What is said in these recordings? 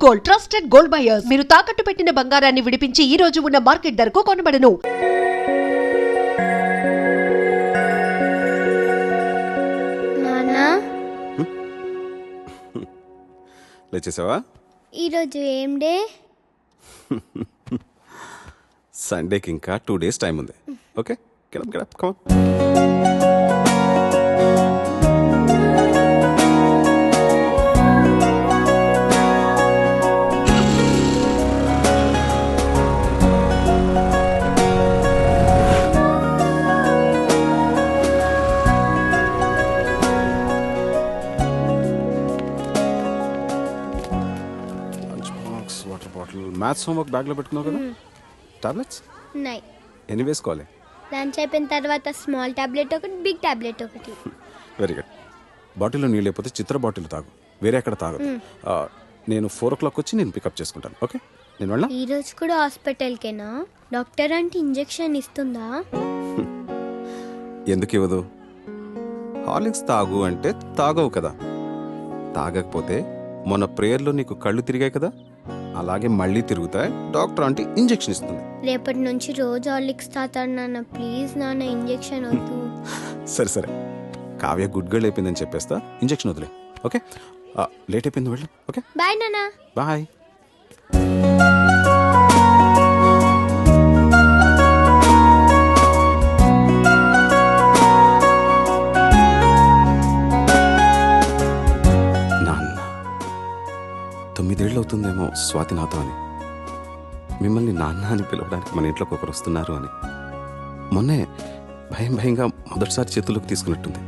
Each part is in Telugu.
Gold, trusted gold buyers. మీరు తాకట్టు పెట్టిన బంగారాన్ని విడిపించి ఈ రోజు ఉన్న మార్కెట్ ధరకు కొనబడను. లేచేసావా? ఈరోజు ఏం డే? సండేకి ఇంకా 2 days టైం ఉంది. Okay, get up come water bottle. Maths homework బ్యాగ్లో పెట్టుకున్నావు కదా? టాబ్లెట్స్ ఉన్నాయి. ఎన్ని వేసుకోవాలి? లంచ్ అయిపోయిన తర్వాత స్మాల్ టాబ్లెట్ ఒకటి, బిగ్ టాబ్లెట్ ఒకటి. Very good. బాటిల్లో నీళ్ళు లేకపోతే చిత్ర బాటిల్ తాగు, వేరే ఎక్కడ తాగదు. నేను 4 o'clock వచ్చి నేను పికప్ చేసుకుంటాను. ఓకే, నేను వెళ్ళా. ఈ రోజు కూడా హాస్పిటల్కేనా? డాక్టర్ అంటే ఇంజెక్షన్ ఇస్తుందా? ఎందుకు ఇవ్వదు? హార్లిక్స్ తాగు అంటే తాగవు కదా. తాగకపోతే మొన్న ప్రేయర్లో నీకు కళ్ళు తిరిగాయి కదా, అలాగే మళ్ళీ తిరుగుతాయి. డాక్టర్ అంటే ఇంజెక్షన్ ఇస్తుంది. రేపటి నుంచి రోజు హార్లిక్స్ తాతాడు నాన్న. ప్లీజ్ నాన్న, ఇంజెక్షన్ వద్దు. సరే సరే, కావ్య గుడ్ గర్ల్ అయిపోయిందని చెప్పేస్తా. ఇంజెక్షన్ వదిలే. ఓకే, లేట్ అయిపోయింది, వెళ్ళు. ఓకే బాయ్ నాన్న. బాయ్. నాన్న 9 ఏళ్ళు అవుతుందేమో స్వాతి నాతో అని. మిమ్మల్ని నాన్న అని పిలవడానికి మన ఇంట్లోకి ఒకరు వస్తున్నారు అని. మొన్నే భయంగా మొదటిసారి చేతుల్లోకి తీసుకున్నట్టుంది.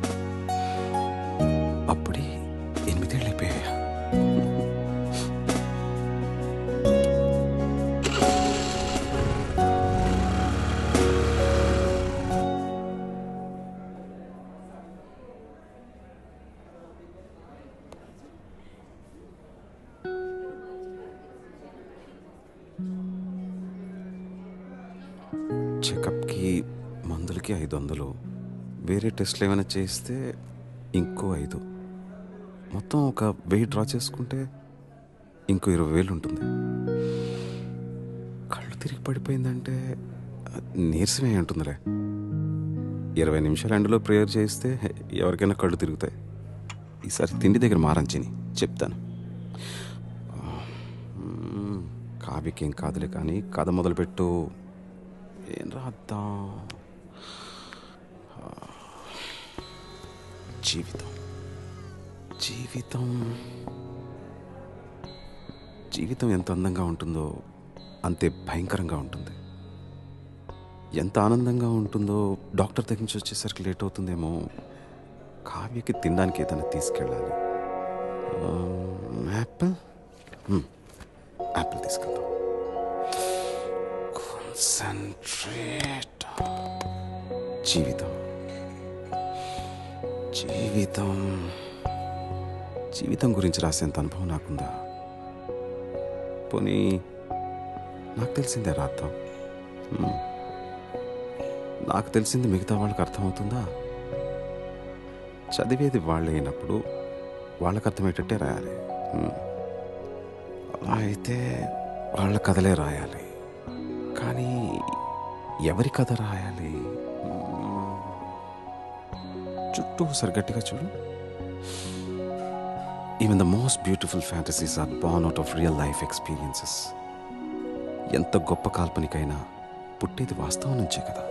అప్పుడే 8 ఏళ్ళు అయిపోయాయా? చెకప్కి మందులకి 500, వేరే టెస్ట్లు ఏమైనా చేస్తే ఇంకో 5, మొత్తం ఒక 1000 డ్రా చేసుకుంటే ఇంకో 20,000 ఉంటుంది. కళ్ళు తిరిగి పడిపోయిందంటే నీరసమే ఉంటుందిలే. 20 నిమిషాలు ఎండలో ప్రేయర్ చేస్తే ఎవరికైనా కళ్ళు తిరుగుతాయి. ఈసారి తిండి దగ్గర మారంచిని చెప్తాను. కావ్యకేం కాదులే కానీ కథ మొదలుపెట్టు. ఏం రాద్దాం? జీవితం జీవితం జీవితం ఎంత అందంగా ఉంటుందో అంతే భయంకరంగా ఉంటుంది. ఎంత ఆనందంగా ఉంటుందో డాక్టర్ దగ్గర నుంచి వచ్చేసరికి లేట్ అవుతుందేమో. కావ్యకి తినడానికి ఏదైనా తీసుకెళ్ళాలి. యాపిల్ తీసుకెళ్దాం. కాన్సంట్రేట్. జీవితం జీవితం జీవితం గురించి రాసేంత అనుభవం నాకుందా? పోనీ నాకు తెలిసిందే రాద్దాం. నాకు తెలిసింది మిగతా వాళ్ళకి అర్థమవుతుందా? చదివేది వాళ్ళు అయినప్పుడు వాళ్ళకి అర్థమయ్యేటట్టే రాయాలి. అలా అయితే వాళ్ళ కథలే రాయాలి. కానీ ఎవరి కథ రాయాలి? చుట్టూ సరిగట్టిగా చూడు. Even the most beautiful fantasies are born out of real life experiences. ఎంత గొప్ప కాల్పనికైనా పుట్టేది వాస్తవం నుంచే కదా.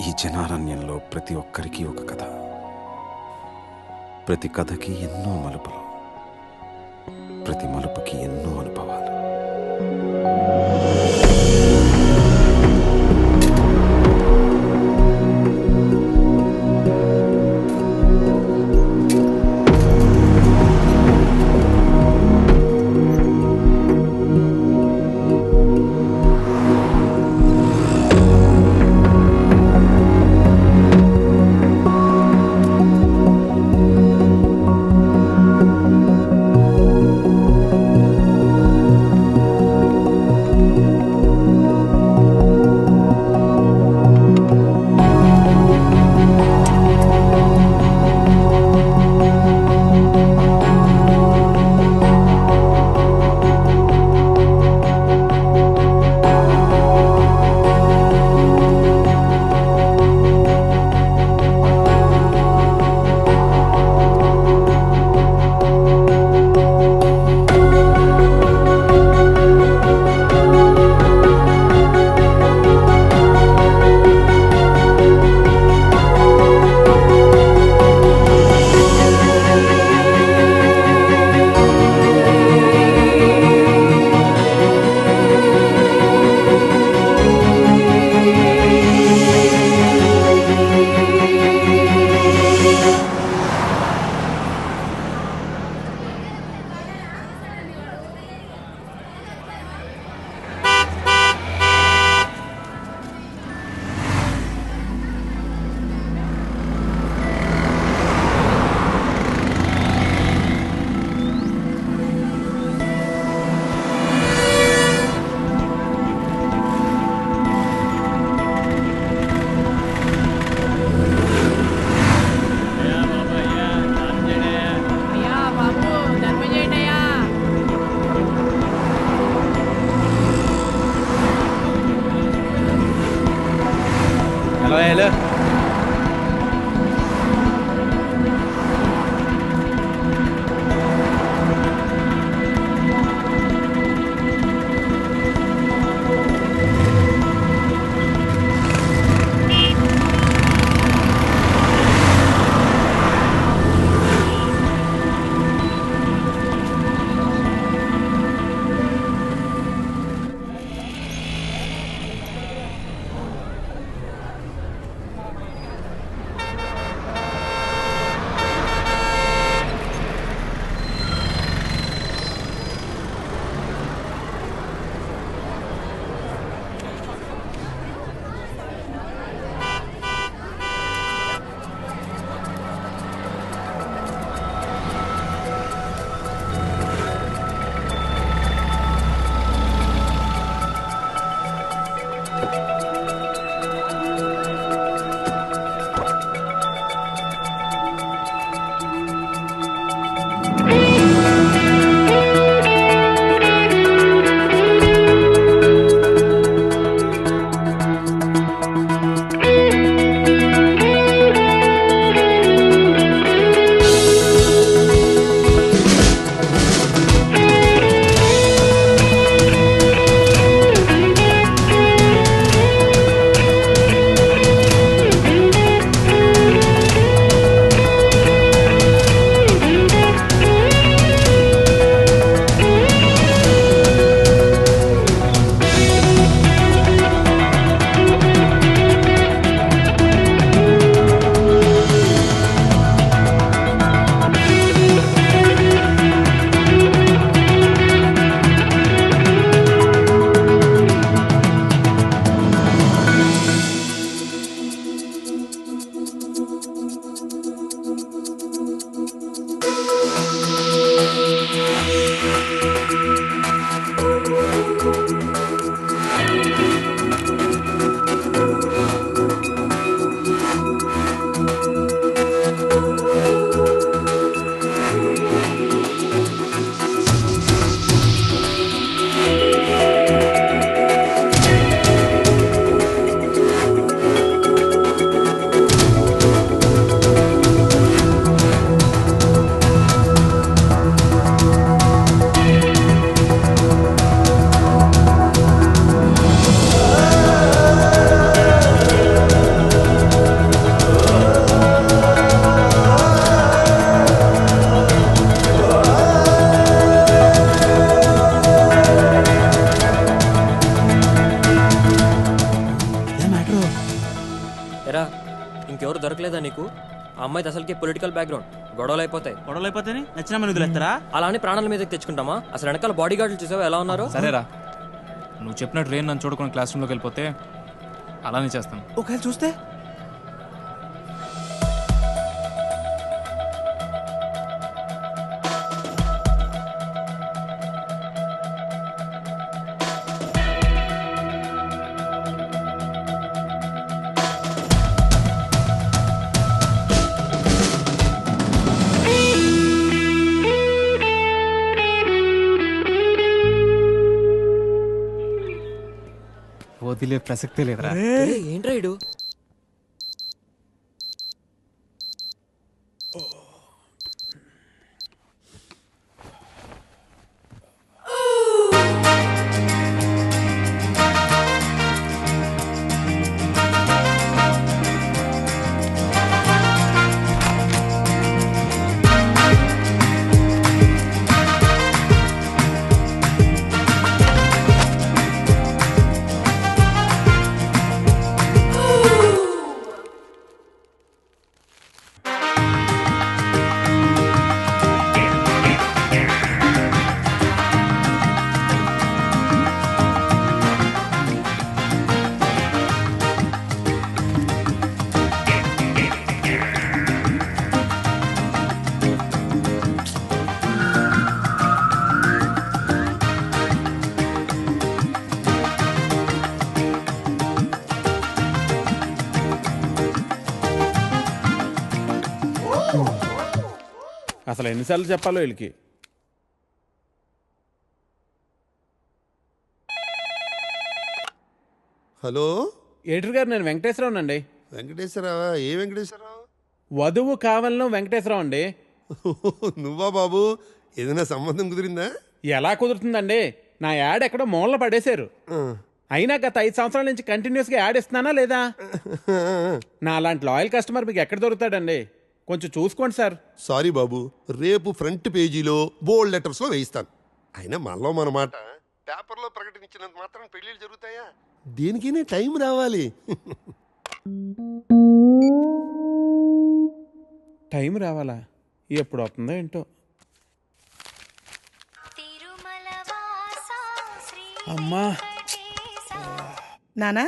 ఈ జనారణ్యంలో ప్రతి ఒక్కరికి ఒక కథ, ప్రతి కథకి ఎన్నో మలుపులు, ప్రతి మలుపుకి ఎన్నో అనుభవాలు. ఎరా ఇంకెవరు దొరకలేదా నీకు? ఆ అమ్మాయిది అసలుకి పొలిటికల్ బ్యాక్గ్రౌండ్. గొడవలు అయిపోతే నచ్చిన మన వదిలేస్తారా? అలా అని ప్రాణాల మీదకి తెచ్చుకుంటామా? అసలు వెనకాల బాడీ గార్డులు చూసావా ఎలా ఉన్నారు? సరేరా, నువ్వు చెప్పినట్టు రేన్ నన్ను చూడుకొని క్లాస్ రూమ్లోకి వెళ్ళిపోతే అలానే చేస్తాను. ఒకవేళ చూస్తే వదిలే ప్రసక్తే లేదురా. ఏంట్రా ఇడు? అసలు ఎన్నిసార్లు చెప్పాలో వీళ్ళకి. హలో ఎడిటర్ గారు, నేను వెంకటేశ్వరరావు అండి. వెంకటేశ్వరరావా? ఏ వెంకటేశ్వరరావు? వధువు కావాలను వెంకటేశ్వరరావు అండి. నువ్వా బాబు? ఏదైనా సంబంధం కుదిరిందా? ఎలా కుదురుతుందండి? నా యాడ్ ఎక్కడో మూలన పడేశారు. అయినా గత 5 సంవత్సరాల నుంచి కంటిన్యూస్గా యాడ్ ఇస్తున్నానా లేదా? నా అలాంటి లాయల్ కస్టమర్ మీకు ఎక్కడ దొరుకుతాడండి? కొంచెం చూసుకోండి సార్. సారీ బాబు, రేపు ఫ్రంట్ పేజీలో బోల్డ్ లెటర్స్లో వేయిస్తాను. అయినా మనలో మన మాట పేపర్లో ప్రకటించినంత మాత్రం పెళ్ళిళ్ళు జరుగుతాయా? దేనికైనా టైం రావాలి. టైం రావాలా? ఎప్పుడు వస్తుందో ఏంటో. అమ్మా, నానా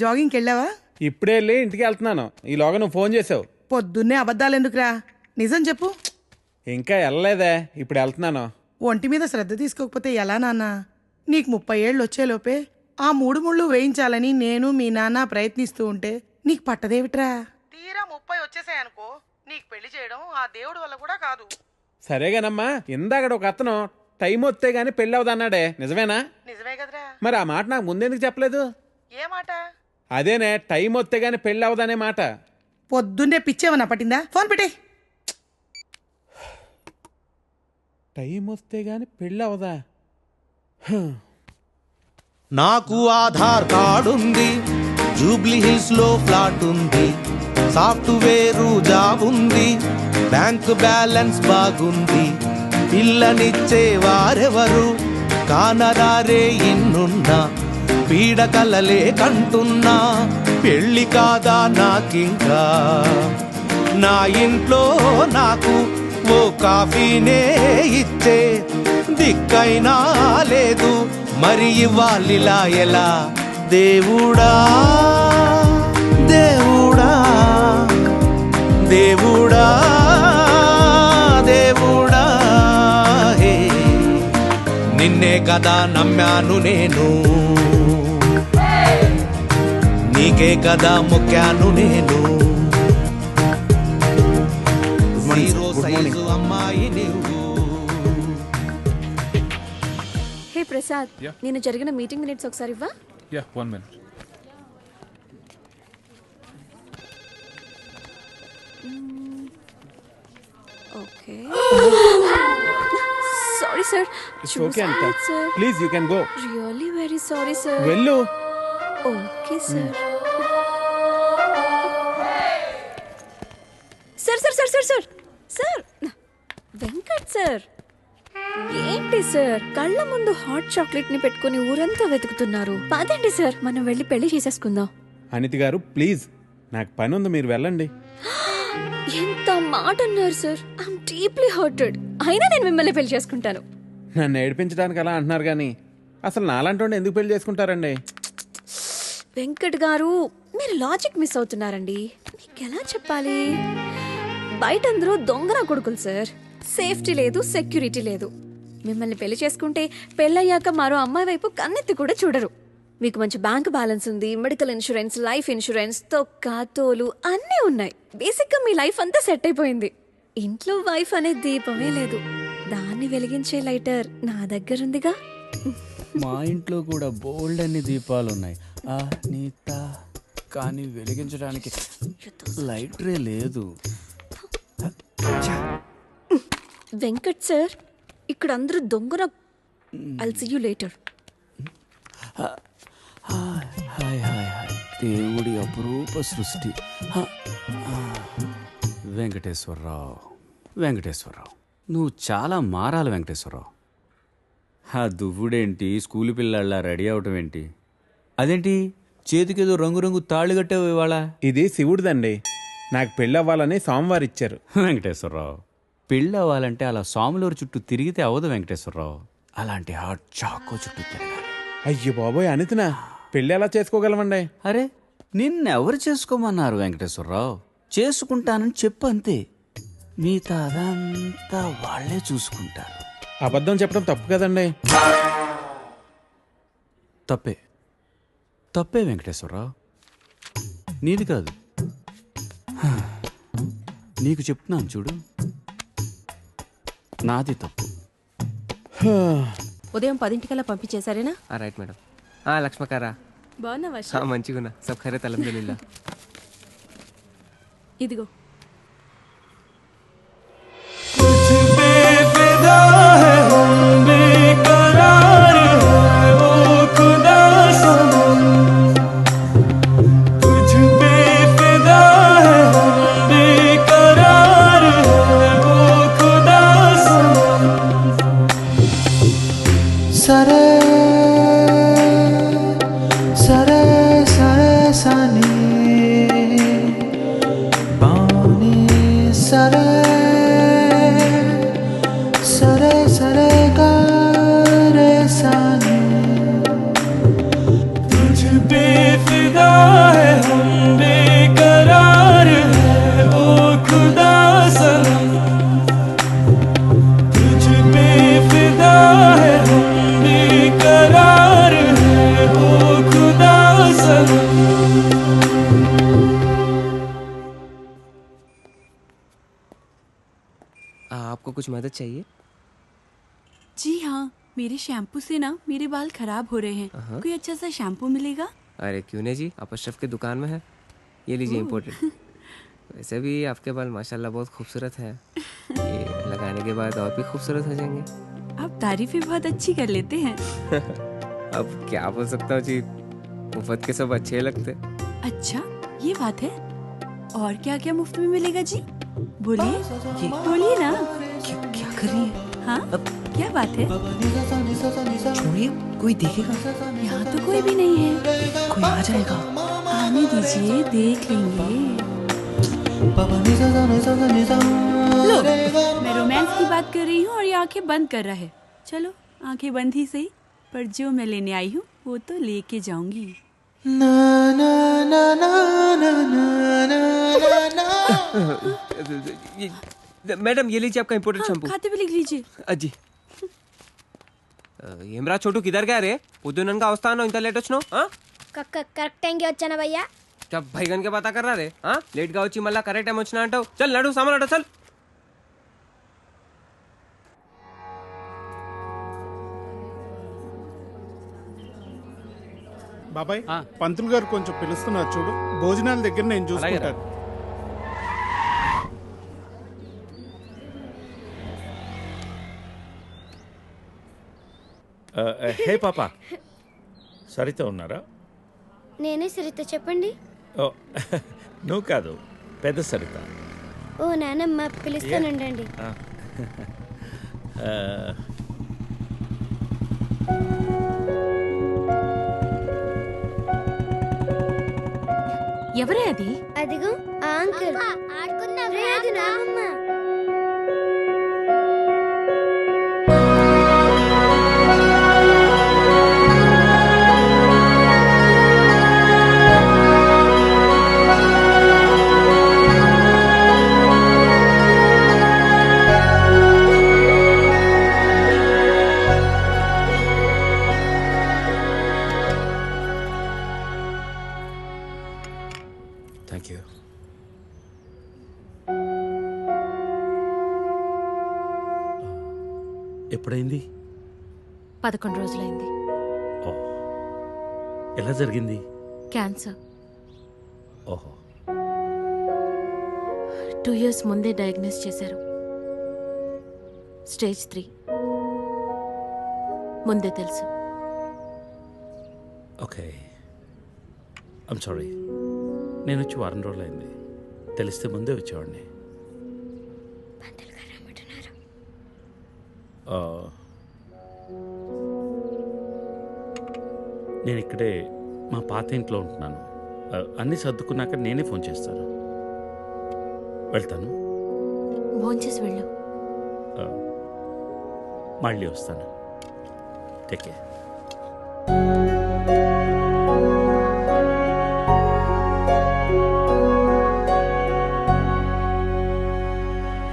జాగింగ్కి వెళ్ళావా? ఇప్పుడే వెళ్ళి ఇంటికి వెళ్తున్నాను. ఈలోగా నువ్వు ఫోన్ చేసావు. పొద్దున్నే అబద్ధాలు ఎందుకురా? నిజం చెప్పు. ఇంకా వెళ్ళలేదే, ఇప్పుడు వెళ్తున్నాను. ఒంటి మీద శ్రద్ధ తీసుకోకపోతే ఎలా నాన్న? నీకు 30 ఏళ్ళు వచ్చేలోపే ఆ 3 ముళ్ళు వేయించాలని నేను మీ నాన్న ప్రయత్నిస్తూ ఉంటే నీకు పట్టదేవిట్రా? తీరా 30 వచ్చేసాయనుకో, నీకు పెళ్లి చేయడం ఆ దేవుడి వల్ల కూడా కాదు. సరేగానమ్మా, ఇందాక ఒక అతను టైం వస్తే గానీ పెళ్ళి అవదన్నాడే, నిజమేనా? నిజమే కదరా. మరి ఆ మాట నాకు ముందెందుకు చెప్పలేదు? ఏ మాట? అదేనే, టైం వస్తే గానీ పెళ్ళి అవదనే మాట. పొద్దున్నే పిచ్చేమన్నా పట్టిందా? ఫోన్ పెట్టే. టైం వస్తే గానీ పెళ్ళి అవదా? నాకు ఆధార్ కార్డు ఉంది, జూబ్లీ హిల్స్ లో ఫ్లాట్ ఉంది, సాఫ్ట్వేర్ జాబ్ ఉంది, బ్యాంక్ బ్యాలెన్స్ బాగుంది, పిల్లనిచ్చే వారెవరు కానరారే ఇన్నున్నా, పీడకలలే కంటున్నా, పెళ్ళి కాదా నాకింకా, నా ఇంట్లో నాకు ఓ కాఫీనే ఇచ్చే దిక్కైనా లేదు, మరి ఇవ్వాలిలా ఎలా? దేవుడా దేవుడా దేవుడా దేవుడా హే నిన్నే కదా నమ్మాను నేను, నీకే కదా మొక్కాను నేను. జీరో సైజు అమ్మాయి నువ్వు. హే ప్రసాద్, నేను జరిగిన మీటింగ్ మినిట్స్ ఒకసారి ఇవ్వా? Yeah 1 minute. Okay. Sorry sir. It's okay, Anita. Please, you can go. Really very sorry sir. వెళ్ళు. Okay sir. Sir sir sir sir sir sir Venkat sir, ఏంటి సార్ కళ్ళ ముందు హాట్ చాక్లెట్ ని పెట్టుకుని ఊరంతా వెతుకుతున్నారు? పదండి సార్, మనం వెళ్ళి పెళ్లి చేసేసుకుందాం. అనిత గారు ప్లీజ్, నాకు పని ఉంది, మీరు వెళ్ళండి. ఎంత మాట అన్నారు సార్. I'm deeply hurted. అయినా నేను మిమ్మల్ని పెళ్లి చేసుకుంటాను. నన్ను ఏడిపించడానికి అలా అంటున్నారు కానీ అసలు నాలాంటి వాడిని ఎందుకు పెళ్లి చేసుకుంటారండి? వెంకట్ గారు, మీరు లాజిక్ మిస్ అవుతున్నారండి. మీకు ఎలా చెప్పాలి? బయట అందరూ దొంగన కొడుకులు సార్. సేఫ్టీ లేదు, సెక్యూరిటీ లేదు. మిమ్మల్ని పెళ్లి చేసుకుంటే పెళ్ళయ్యాక మరో అమ్మాయి వైపు కన్నెత్తి కూడా చూడరు. మీకు మంచి బ్యాంక్ బ్యాలెన్స్ ఉంది, మెడికల్ ఇన్సూరెన్స్, లైఫ్ ఇన్సూరెన్స్, తొక్క తోలు అన్నీ ఉన్నాయి. బేసిక్గా మీ లైఫ్ అంతా సెట్ అయిపోయింది. ఇంట్లో వైఫ్ అనే దీపమే లేదు, దాన్ని వెలిగించే లైటర్ నా దగ్గర ఉందిగా. మా ఇంట్లో కూడా బోల్డ్ అన్ని దీపాలున్నాయి నీత, కానీ వెలిగించడానికి లైటరే లేదు. వెంకట్ సార్, ఇక్కడ అందరూ దొంగన. I'll see you later. Hi hi hi, దేవుడి అపురూప సృష్టి. వెంకటేశ్వరరావు, వెంకటేశ్వరరావు, నువ్వు చాలా మారాలి వెంకటేశ్వరరావు. ఆ దువ్వుడేంటి, స్కూల్ పిల్లల్లా రెడీ అవటం ఏంటి? అదేంటి చేతికేదో రంగురంగు తాళ్ళు కట్టావు ఇవాళ? ఇది శివుడిదండి, నాకు పెళ్ళి అవ్వాలని స్వామివారు ఇచ్చారు. వెంకటేశ్వరరావు, పెళ్ళి అవ్వాలంటే అలా స్వాములూరు చుట్టూ తిరిగితే అవ్వదు వెంకటేశ్వరరావు. అలాంటి హాట్ చాకో చుట్టూ తిరగాలి. అయ్యో బాబోయ్ అనితనా, పెళ్ళి ఎలా చేసుకోగలమండి? అరే నిన్నెవరు చేసుకోమన్నారు వెంకటేశ్వరరావు? చేసుకుంటానని చెప్పు అంతే, మిగతా అదంతా వాళ్లే చూసుకుంటారు. అబద్ధం చెప్పడం తప్పు కదండి. తప్పే, తప్పే వెంకటేశ్వరరావు, నీది కాదు. నీకు చెప్తున్నాను చూడు, నాది తప్పు. ఉదయం 10 పంపించేశారేనా? Right madam. లక్ష్మకారా బాగున్నావా? మంచిగున్నా, సబ్ ఖైరత్ అల్హమ్దులిల్లా. ఇదిగో సరే సరే సరే సని బాని సరే సరే సరే గారే సని तुझ पे फिदा है हम बेकरार है ओ खुदा सनम तुझ पे फिदा है हम बेकरार है ओ खुदा सनम. आपको कुछ मदद चाहिए? जी हाँ, मेरे शैम्पू से ना मेरे बाल खराब हो रहे हैं. कोई अच्छा सा शैम्पू मिलेगा? अरे क्यों नहीं जी, आप अशरफ की दुकान में है, ये लीजिए इम्पोर्टेड. वैसे भी आपके बाल माशाल्लाह बहुत खूबसूरत है, ये लगाने के बाद और भी खूबसूरत हो जाएंगे. आप तारीफें बहुत अच्छी कर लेते हैं. अब क्या बोल सकता हूँ जी, मुफ्त के सब अच्छे लगते. अच्छा ये बात है. और क्या क्या मुफ्त में मिलेगा जी? बोलिए बोलिए ना. क्या कर रही है? हाँ क्या बात है? छोड़िए, कोई देखेगा. यहाँ तो कोई भी नहीं है. कोई आ जाएगा. आने दीजिए, देख लेंगे. लो, मैं रोमांस की बात कर रही हूँ और ये आंखें बंद कर रहा है. चलो आंखें बंद ही सही, पर जो मैं लेने आई हूँ वो तो लेके जाऊंगी. ना ना ना ना ना ना ना ना. मैडम ये लीजिए आपका इम्पोर्टेड शैम्पू. खाते भी लिख लीजिए. जी. ఏమ్రా చోటు కిదర్ గా రే పొద్దుననగా వస్తాను ఇంత లేట్ వచ్చినావు కరెక్ట్ టైంకి వచ్చానా భయ్యా जब भाईगन के पता कर रहा रे हाँ लेट గా వచ్చి మళ్ళా కరెక్ట్ టైం వచ్చినా అంటావు చల్ నడు సామాన్ అట చల్ బాబాయ్ పంతులు గారు కొంచెం పిలుస్తున్నారు చూడు భోజనాల దగ్గర నేను చూసుకుంటాను హే పాప సరిత ఉన్నారా నేనే సరిత చెప్పండి ఓ నువ్వు కాదు పెద్ద సరిత ఓ నానమ్మ పిలుస్తానండి ఎవరే అది? అదిగో ఆ అంకుల్ ఆడుకుందాం అది నానమ్మ థ్యాంక్ యూ ఎప్పుడైంది 11 రోజులైంది. ఓ ఎలా జరిగింది క్యాన్సర్. ఓహో 2 years ముందే డయాగ్నోస్ చేశారు. స్టేజ్ 3 ముందే తెలుసు. ఓకే ఐమ్ సారీ నేను వచ్చి వారం రోజులైంది తెలిస్తే ముందే వచ్చేవాడిని నేను ఇక్కడే మా పాత ఇంట్లో ఉంటున్నాను అన్నీ సర్దుకున్నాక నేనే ఫోన్ చేస్తాను వెళ్తాను భోంచేసి వెళ్ళు. మళ్ళీ వస్తాను టేక్ కేర్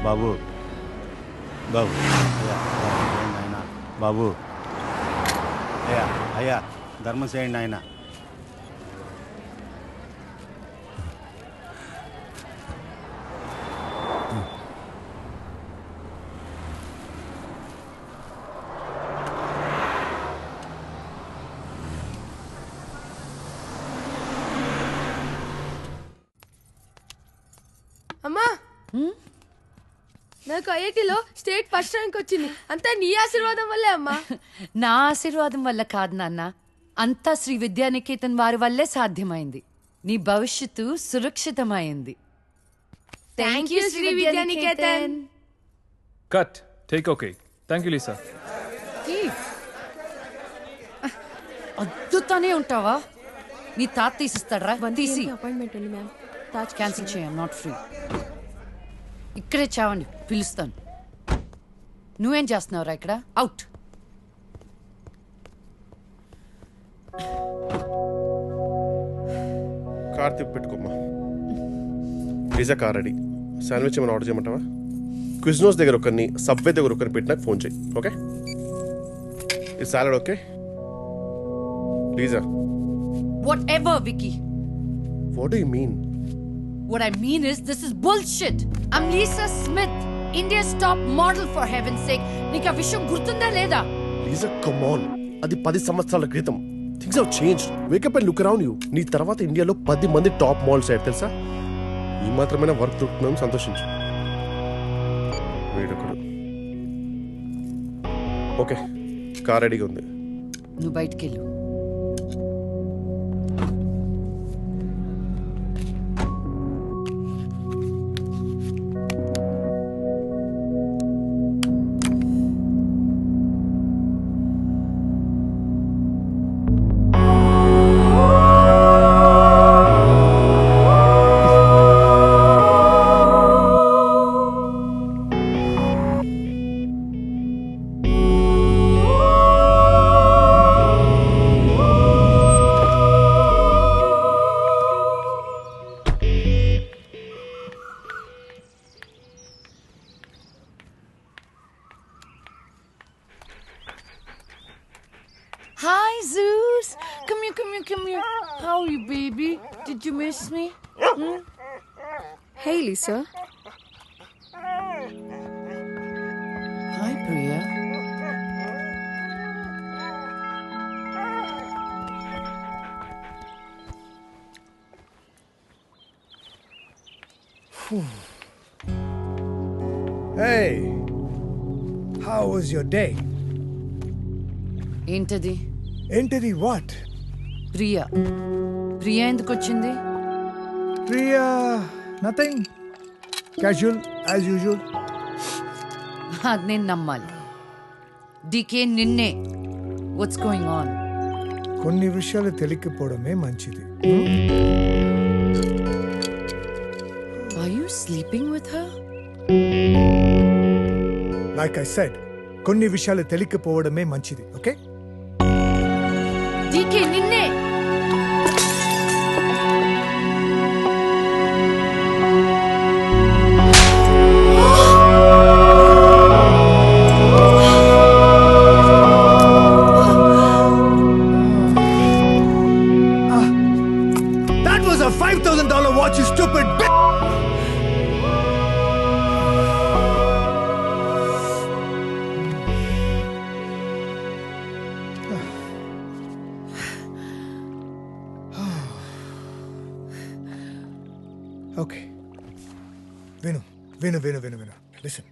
బాబు బాబు ఆయన బాబు అయ్యా అయ్యా ధర్మం చేయండి ఆయన అమ్మా నాకు ఐఐటిలో స్టేట్ ఫస్ట్ ర్యాంక్ వచ్చింది అంతా నీ ఆశీర్వాదం వల్లే అమ్మా. నా ఆశీర్వాదం వల్ల కాదు నాన్న, అంతా శ్రీ విద్యానికేతన్ వారి వల్లే సాధ్యమైంది. నీ భవిష్యత్తు సురక్షితమైంది. Thank you Sri Vidyanikethan. Cut take okay thank you Lisa. అద్దుతానే ఉంటావా? నీ తాత తీసిస్తాడరా? తీసి అపాయింట్మెంట్ ఉంది మ్యామ్. క్యాన్సిల్ చేయం, నాట్ ఫ్రీ. ఇక్కడే చావండి, పిలుస్తాను. నువ్వేం చేస్తున్నావురా ఇక్కడ? అవుట్. కార్ తిప్పి పెట్టుకోమ్మా. Pizza car ready. శాండ్విచ్ ఏమైనా ఆర్డర్ చేయమంటావా? క్విజ్నోస్ దగ్గర ఒకరిని, సబ్వే దగ్గర ఒకరిని పెట్టి నాకు ఫోన్ చేయి. ఓకే ఈ salad okay? లీజా Whatever, Vicky. What do you mean? What I mean is, this is bullshit. I'm Lisa Smith, India's top model, for heaven's sake. నీకు ఆ విషయం గుర్తుందా లేదా? లీజా కమ్ ఆన్, అది 10 సంవత్సరాల క్రితం. Things have changed. Wake up and look around you. నీ తర్వాత ఇండియాలో 10 మంది టాప్ మోడల్స్ అయ్యారు తెలుసా? ఈ మాత్రమైనా వర్క్ దొరుకుతున్నాం, సంతోషించు. వీడొకడు. ఓకే కార్ రెడీగా ఉంది. నువ్వు బయటికి వెళ్ళు. Hi, Zeus. Come here. How are you, baby? Did you miss me? Hey, Lisa. Hi, Priya. Hey, how was your day? ఏంటది? ఏంటిది what? ప్రియా ఎందుకు వచ్చింది? Priya, nothing. Casual as usual. అది నేను నమ్మాలి. డీకే నిన్నే. What's going on? కొన్ని విషయాలు తెలియకపోవడమే మంచిది. Are you sleeping with her? Like I said, కొన్ని విషయాలు తెలియకపోవడమే మంచిది, ఓకే? డీకే నిన్నే. That was a $5,000 watch, you stupid bitch! Okay. Vinu. Listen.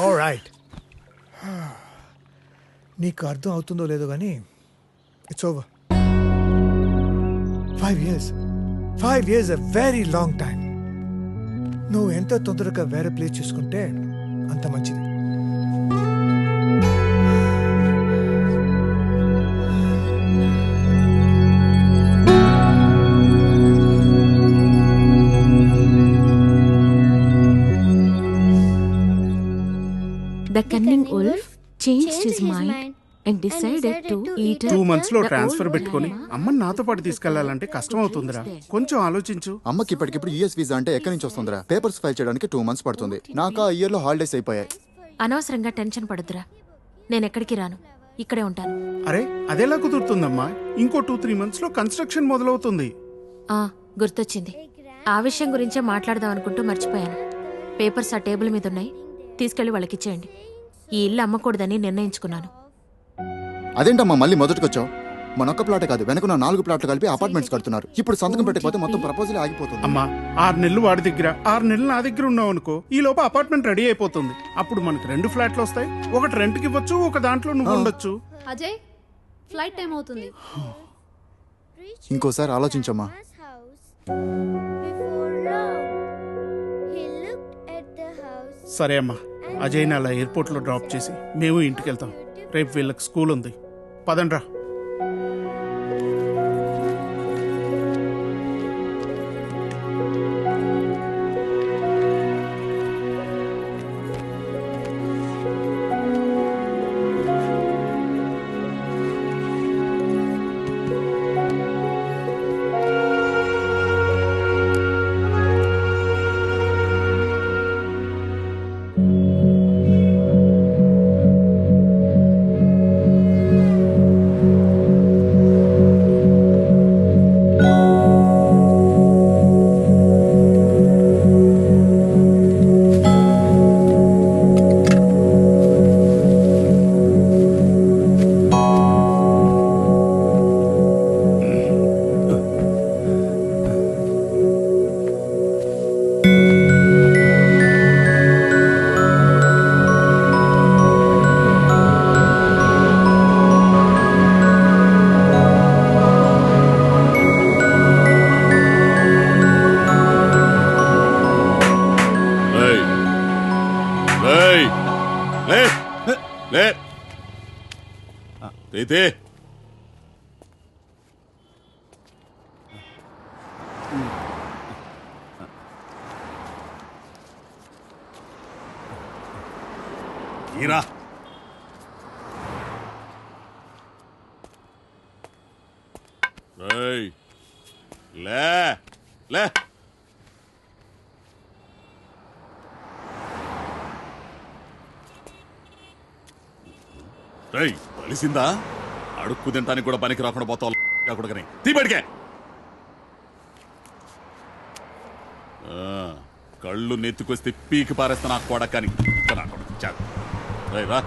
All right. నీకు అర్థం అవుతుందో లేదో కానీ it's over. 5 years. 5 years a very long time. నువ్వు ఎంత తొందరగా వేరే ప్లేస్ చూసుకుంటే అంత మంచిది. The cunning wolf changed his mind and decided to eat 2 months లో ట్రాన్స్ఫర్ పెట్టుకొని అమ్మని నాతో పాటు తీసుకెళ్లాలంటే కష్టం అవుతుందిరా. కొంచెం ఆలోచించు. అమ్మకి ఇప్పటికిప్పుడు యుఎస్ వీసా అంటే ఎక్కడి నుంచి వస్తుందిరా? పేపర్స్ ఫైల్ చేయడానికి 2 months పడుతుంది. నాకు ఆ ఇయర్ లో హాలిడేస్ అయిపోయాయి. అనవసరంగా టెన్షన్ పడుతురా. నేను ఎక్కడికి రాను, ఇక్కడే ఉంటాను. అరే అదెలా కుదురుతుందమ్మా? ఇంకో 2-3 months లో కన్స్ట్రక్షన్ మొదలవుతుంది. గుర్తొచ్చింది. ఆ విషయం గురించే మాట్లాడదాం అనుకుంటూ మర్చిపోయాను. పేపర్స్ ఆ టేబుల్ మీద ఉన్నాయి, తీసుకెళ్లి వాళ్ళకిచ్చేయండి. ఈ ఇల్లు అమ్మకూడదని నిర్ణయించుకున్నాను. అదేంటమ్మా మళ్ళీ మొదటికొచ్చావు? మనొక్క ప్లాట్ కాదు, వెనక 4 ప్లాట్లు కలిపి అపార్ట్మెంట్స్ కడుతున్నారు. ఇప్పుడు సంతకం పెట్టకపోతే మొత్తం ప్రపోజల్ ఆగిపోతుంది. అమ్మా 6 నెలలు వాడి దగ్గర, 6 నెలలు నా దగ్గర ఉన్నావు అనుకో, ఈ లోపు అపార్ట్మెంట్ రెడీ అయిపోతుంది. అప్పుడు మనకు 2 ఫ్లాట్లు వస్తాయి. ఒకటి రెంట్కి ఇవ్వచ్చు, ఒక దాంట్లో నువ్వు ఉండొచ్చు. అజయ్, ఫ్లైట్ టైం అవుతుంది. ఇంకోసారి ఆలోచించమ్మా. సరే అమ్మా, అజయ్ని అలా ఎయిర్పోర్ట్లో డ్రాప్ చేసి మేము ఇంటికి వెళ్తాం. రేపు వీళ్ళకి స్కూల్ ఉంది. పదండ్రా. ప్రీతి, ఈరా. లే లే. కలిసిందా? అడుక్కు తింటానికి కూడా పనికి రాకుండా పోతావు కొడుకని తీబడికే. కళ్ళు నెత్తుకొస్తే పీకి పారేస్తా నాకు కొడకని రా.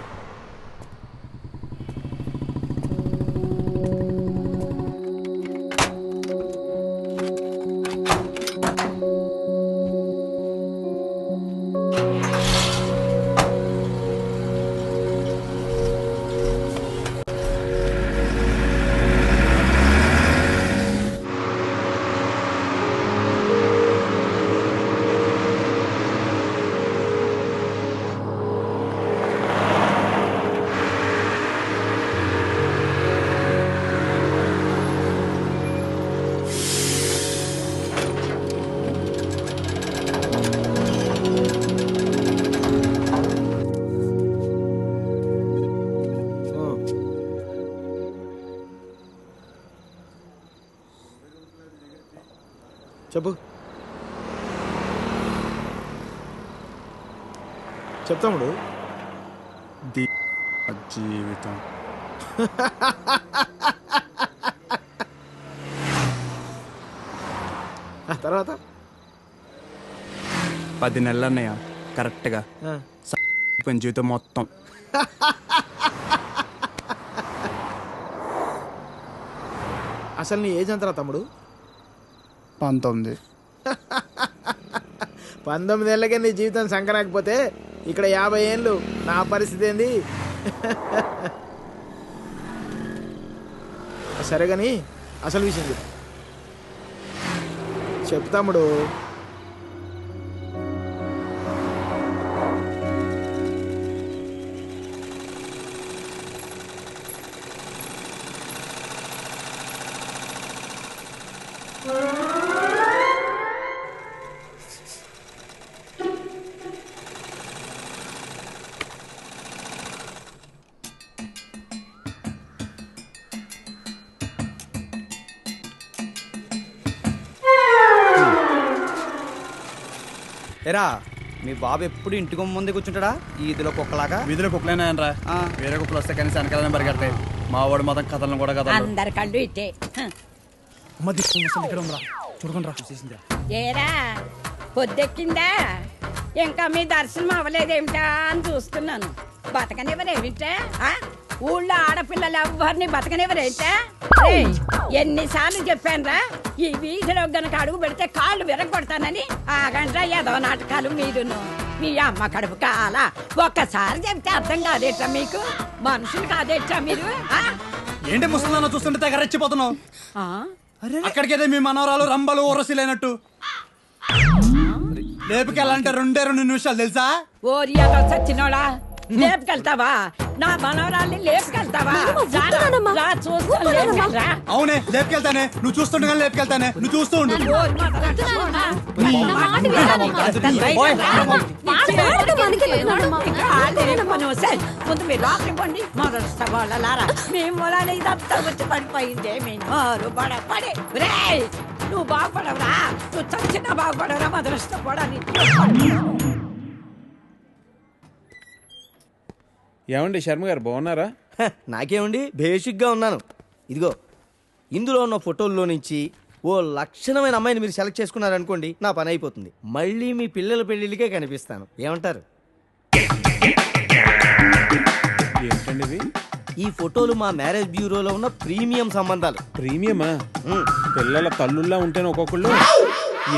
చెప్పు చెప్తాముడు జీవితం తర్వాత 10 నెలలు అన్నయ్య కరెక్ట్గా జీవితం మొత్తం. అసలు నీ ఏజ్ ఎంతరా తమ్ముడు? 19. 19 ఏళ్ళకే నీ జీవితం సంకరాకపోతే ఇక్కడ 50 ఏళ్ళు నా పరిస్థితి ఏంది? సరే కానీ అసలు విషయం చెప్పు తమ్ముడు. ఎరా మీ బాబు ఎప్పుడు ఇంటికి ముందే కూర్చుంటాడా ఈదిలో కుక్కలాగా? వీధిలో కుక్కలేనాయనరా, వేరే కుక్కలు వస్తే కనీసం వెనకాలనే పరిగెడతాయి. మా వాడు మొత్తం కథలను కూడా కథలు. అందరి కళ్ళు ఇట్టే. ఇక్కడ ఉందా చూడకుండా రా, చూసేసిందా? ఏరా పొద్దెక్కిందా? ఇంకా మీ దర్శనం అవ్వలేదేమిటా అని చూస్తున్నాను. బతకనివ్వరేమిటా? ఊళ్ళో ఆడపిల్లలు ఎవరిని బతకనివ్వరేంటా? ఎన్నిసార్లు చెప్పానురా, ఈ వీధిలో గనక అడుగు పెడితే కాళ్ళు విరగొడతానని. ఆగండ్రా ఏదో నాటకాలు మీరును. మీ అమ్మ కడుపు కాలా ఒక్కసారి చెప్తే అర్థం కాదేట్రా మీకు? మనుషులు కాదేట్రా మీరు? ఏంటి ముసలినా చూస్తుంటే తెగ రెచ్చిపోతున్నావు? అక్కడికైతే మీ మనవరాలు రంబలు ఊరసి లేనట్టు లేపుకెళ్ళాలంటే 2 నిమిషాలు తెలుసా? ఓరియాతో చచ్చినోడా, లేపుకెళ్తావా? నా మనవరాల్ని లేపుకెళ్తావా? అవునే లేపుకెళ్తానే, నువ్వు చూస్తుండగా లేపుకెళ్తానే, నువ్వు చూస్తూ ఉండు. ముందు మీరు రాత్రి పండి మొదలుస్తారా మీ మూలాన్ని ఇదంతా వచ్చి పడిపోయిందే. మీ నోరు పడి నువ్వు బాగుపడవురా, నువ్వు చచ్చినా బాగుపడవురా మొదలుస్తాని. ఏమండి శర్మ గారు బాగున్నారా? నాకేమండి బేసిక్గా ఉన్నాను. ఇదిగో ఇందులో ఉన్న ఫోటోల్లో నుంచి ఓ లక్షణమైన అమ్మాయిని మీరు సెలెక్ట్ చేసుకున్నారనుకోండి, నా పని అయిపోతుంది. మళ్ళీ మీ పిల్లల పెళ్ళిళ్ళకే కనిపిస్తాను. ఏమంటారు? ఏంటండి ఈ ఫోటోలు మా మ్యారేజ్ బ్యూరోలో ఉన్న ప్రీమియం సంబంధాలు. ప్రీమియమా? పిల్లల తల్లుల్లా ఉంటేనే ఒక్కొక్కళ్ళు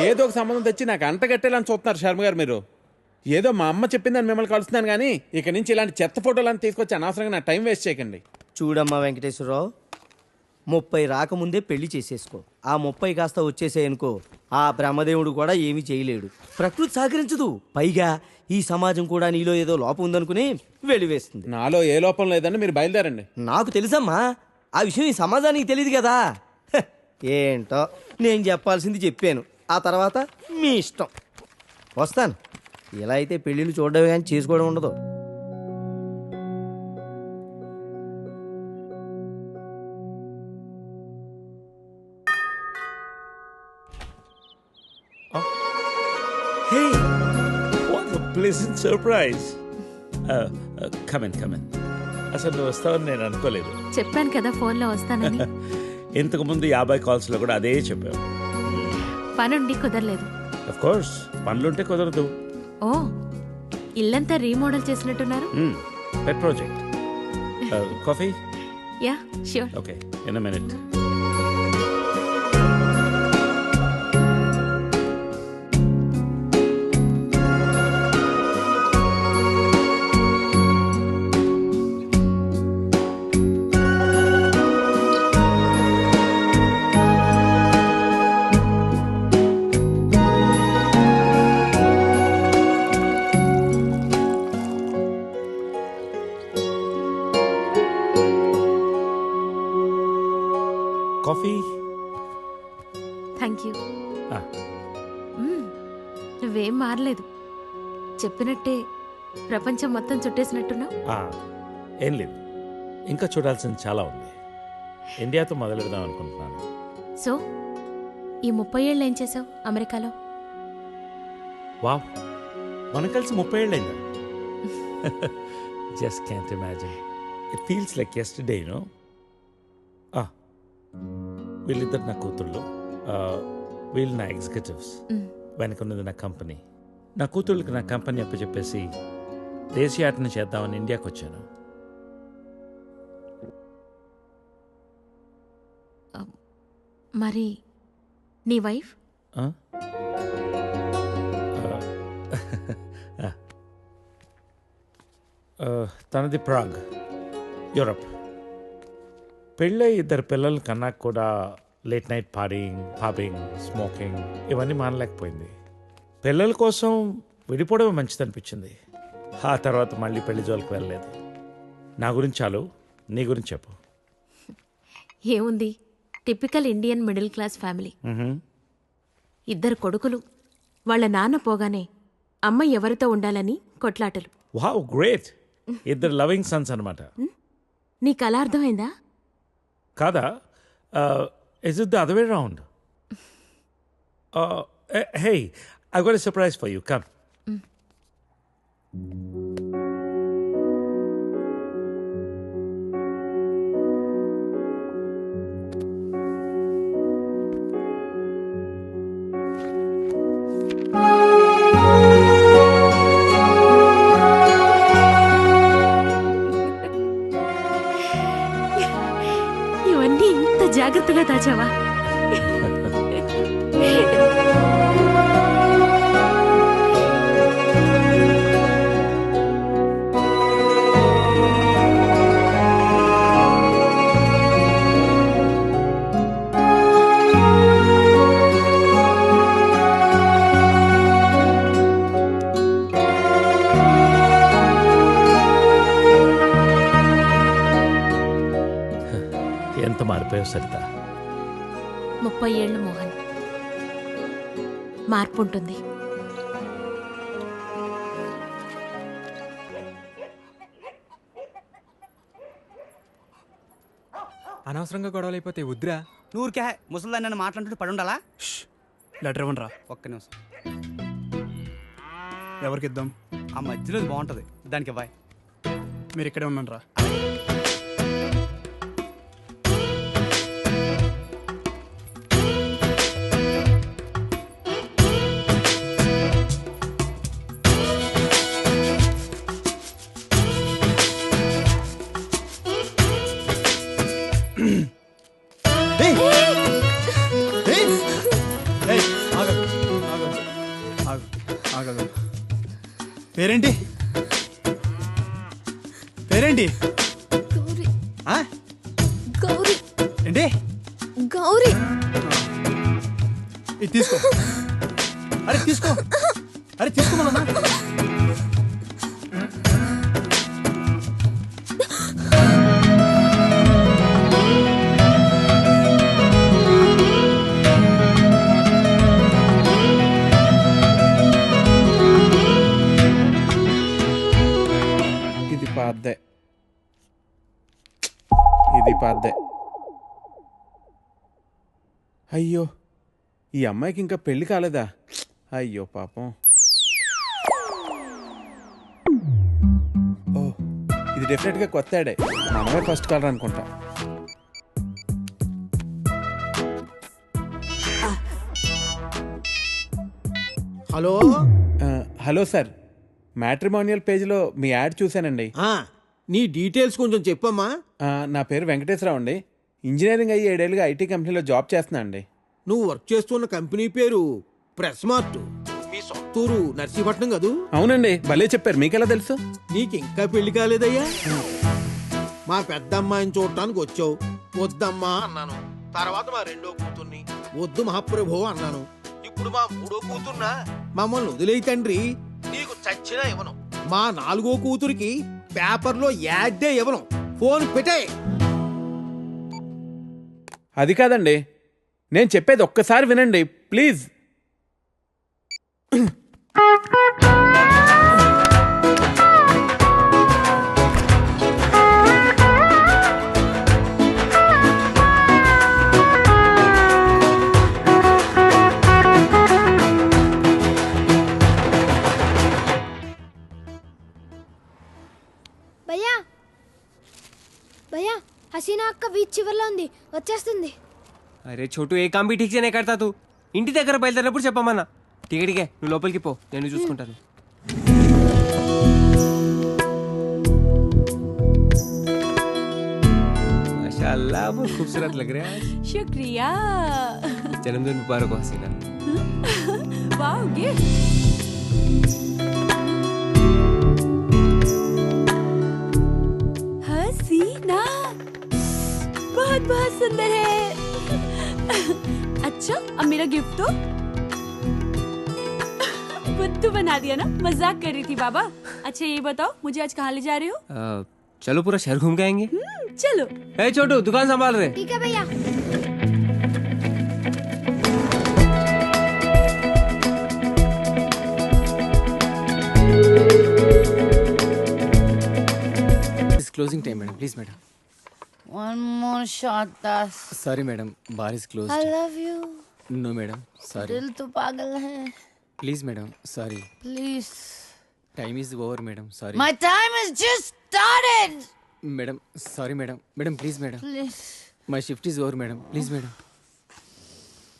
ఏదో ఒక సంబంధం తెచ్చి నాకు అంటగట్టేలా చూస్తున్నారు శర్మ గారు మీరు. ఏదో మా అమ్మ చెప్పిందని మిమ్మల్ని కలుస్తున్నాను కానీ ఇక నుంచి ఇలాంటి చెత్త ఫోటోలను తీసుకొచ్చి అనవసరంగా నా టైం వేస్ట్ చేయకండి. చూడమ్మా వెంకటేశ్వరరావు, 30 రాకముందే పెళ్లి చేసేసుకో. ఆ 30 కాస్త వచ్చేసేయనుకో, ఆ బ్రహ్మదేవుడు కూడా ఏమీ చేయలేడు. ప్రకృతి సహకరించదు. పైగా ఈ సమాజం కూడా నీలో ఏదో లోపం ఉందనుకుని వెలివేస్తుంది. నాలో ఏ లోపం లేదని మీరు బయలుదేరండి. నాకు తెలుసమ్మా, ఆ విషయం ఈ సమాజానికి తెలియదు కదా. ఏంటో నేను చెప్పాల్సింది చెప్పాను, ఆ తర్వాత మీ ఇష్టం. వస్తాను. ఇలా అయితే పెళ్ళిళ్ళు చూడడం కానీ చేసుకోవడం ఉండదు. Hey, what a pleasant surprise. Come in. అసలు నువ్వు వస్తావని నేను అనుకోలేదు. చెప్పాను కదా ఫోన్లో వస్తానని. ఇంతకుముందు 50 కాల్స్లో కూడా అదే చెప్పావు. పనుండి కుదరలేదు. అఫ్ కోర్స్ పనులుంటే కుదరదు. ఓ, ఇల్లంతా రీమోడల్ చేసినట్టున్నారు. పెట్ project. Coffee? Yeah sure. Okay, in a minute. Coffee? Thank you. నువ్వేం మారలేదు, చెప్పినట్టే ప్రపంచం మొత్తం చుట్టేసినట్టున్నావు. ఏం లేదు, ఇంకా చూడాల్సింది చాలా ఉంది. ఇండియాతో మొదలెడదాం అనుకుంటున్నాను. సో ఈ 30 ఏళ్ళు ఏం చేసావు అమెరికాలో? వావ్, మనం కలిసి 30 ఏళ్ళైందా? Just can't imagine. It feels like yesterday, you know. వీళ్ళిద్దరు నా కూతుళ్ళు, వీళ్ళు నా ఎగ్జిక్యూటివ్స్. వెనకున్నది నా కంపెనీ. నా కూతుళ్ళకి నా కంపెనీ అప్పచెప్పేసి దేశీయాటన చేద్దామని ఇండియాకి వచ్చాను. మరి నీ వైఫ్? తనది ప్రాగ్, యూరప్. పెళ్ళై 2 పిల్లలు కన్నా కూడా late night partying, pubbing, smoking ఇవన్నీ మానలేకపోయింది. పిల్లల కోసం విడిపోవడమే మంచిది అనిపించింది. ఆ తర్వాత మళ్ళీ పెళ్లి జోలికి వెళ్ళలేదు. నా గురించి చాలు, నీ గురించి చెప్పు. ఏముంది, typical Indian middle class family. 2 కొడుకులు. వాళ్ళ నాన్న పోగానే అమ్మ ఎవరితో ఉండాలని కొట్లాటలు. Wow, great. 2 లవింగ్ సన్స్ అనమాట. నీకు అలా అర్థమైందా? కాదా? Is it the other way around? Hey, I've got a surprise for you. Come. ఇవన్నీ ఇంత జాగ్రత్తగా దాచావా? ఎంత మారిపోయావు సరిత. 30 ఏళ్ళు మోహన్. మార్పు ఉంటుంది. అనవసరంగా గొడవలు అయిపోతే వద్దురా. నూరికే ముసలిదాన్ని నన్ను మాట్లాడుతూ పడి ఉండాలా? లెటర్ ఇవ్వండి రా. ఒక్క నిమిషం. ఎవరికి ఇద్దాం? ఆ మధ్యలో బాగుంటుంది, దానికి ఇవ్వాలి. మీరు ఇక్కడే ఉండండి రా. పేరేంటి? పేరేంటి? గౌరీ. ఆ? గౌరీ. ఏంటి? గౌరీ. ఇది తీసుకో. అరే తీసుకో. అరే తీసుకోమన్నా. ఇది పాద్దే. అయ్యో, ఈ అమ్మాయికి ఇంకా పెళ్లి కాలేదా? అయ్యో పాపం. ఓ, ఇది డెఫినెట్గా కొత్త యాడే. మనమే ఫస్ట్ కాలర్ అనుకుంటా. హలో హలో సార్, మ్యాట్రిమోనియల్ పేజ్లో మీ యాడ్ చూశానండి. నీ డీటెయిల్స్ కొంచెం చెప్పమ్మా. నా పేరు వెంకటేశ్వరరావు అండి. ఇంజనీరింగ్ అయ్యి 7 ఏళ్ళుగా ఐటీ కంపెనీలో జాబ్ చేస్తున్నా అండి. నువ్వు వర్క్ చేస్తున్న కంపెనీ పేరు ప్రెస్ మార్ట్. మీ సొంతూరు నర్సీపట్నం కదూ? అవునండి, భలే చెప్పారు. మీకెలా తెలుసు? నీకు ఇంకా పెళ్లి కాలేదయ్యా? మా పెద్ద అమ్మాయిని చూడటానికి వచ్చావు. వద్దమ్మా అన్నాను. తర్వాత మా రెండో కూతుర్ని వద్దు మహాప్రభు అన్నాను. ఇప్పుడు మా మూడో కూతుర్నా మమ్మల్ని వదిలేయి తండ్రి, నీకు చచ్చినా ఇవ్వను. మా 4గో కూతురికి పేపర్లో యాడ్డే ఇవ్వను. ఫోన్ పెట్టే. అది కాదండి, నేను చెప్పేది ఒక్కసారి వినండి ప్లీజ్. భయ్యా భయ్యా, హసీనా అక్క బీచ్ చివర్లో ఉంది, వచ్చేస్తుంది. అరే చోటు, ఏ काम भी ठीक से नहीं करता तू. ఇంటి దగ్గర బయలుదేరినప్పుడు చెప్పమన్నా. టికెట్కే నువ్వు లోపలికి పో, నేను చూసుకుంటాను. माशाल्लाह बहुत खूबसूरत लग रहा है. शुक्रिया. जन्मदिन मुबारक हो हसीना. Wow gift. हसीना बहुत बहुत सुंदर है. अच्छा, अब मेरा गिफ्ट तो बुद्धू बना दिया ना. मजाक कर रही थी बाबा. अच्छा ये बताओ, मुझे आज कहाँ ले जा रहे हो? चलो पूरा शहर घूम के आएंगे. चलो. ए छोटू, दुकान संभाल रहे. ठीक है भैया. Closing time madam, please madam. One more shot, Das. Sorry madam, bar is closed. I love you. No madam, sorry. Dil To Pagal Hai. Please madam, sorry. Please. Time is over madam, sorry. My time has just started. Madam sorry madam. Madam please madam. Please. My shift is over madam, please madam.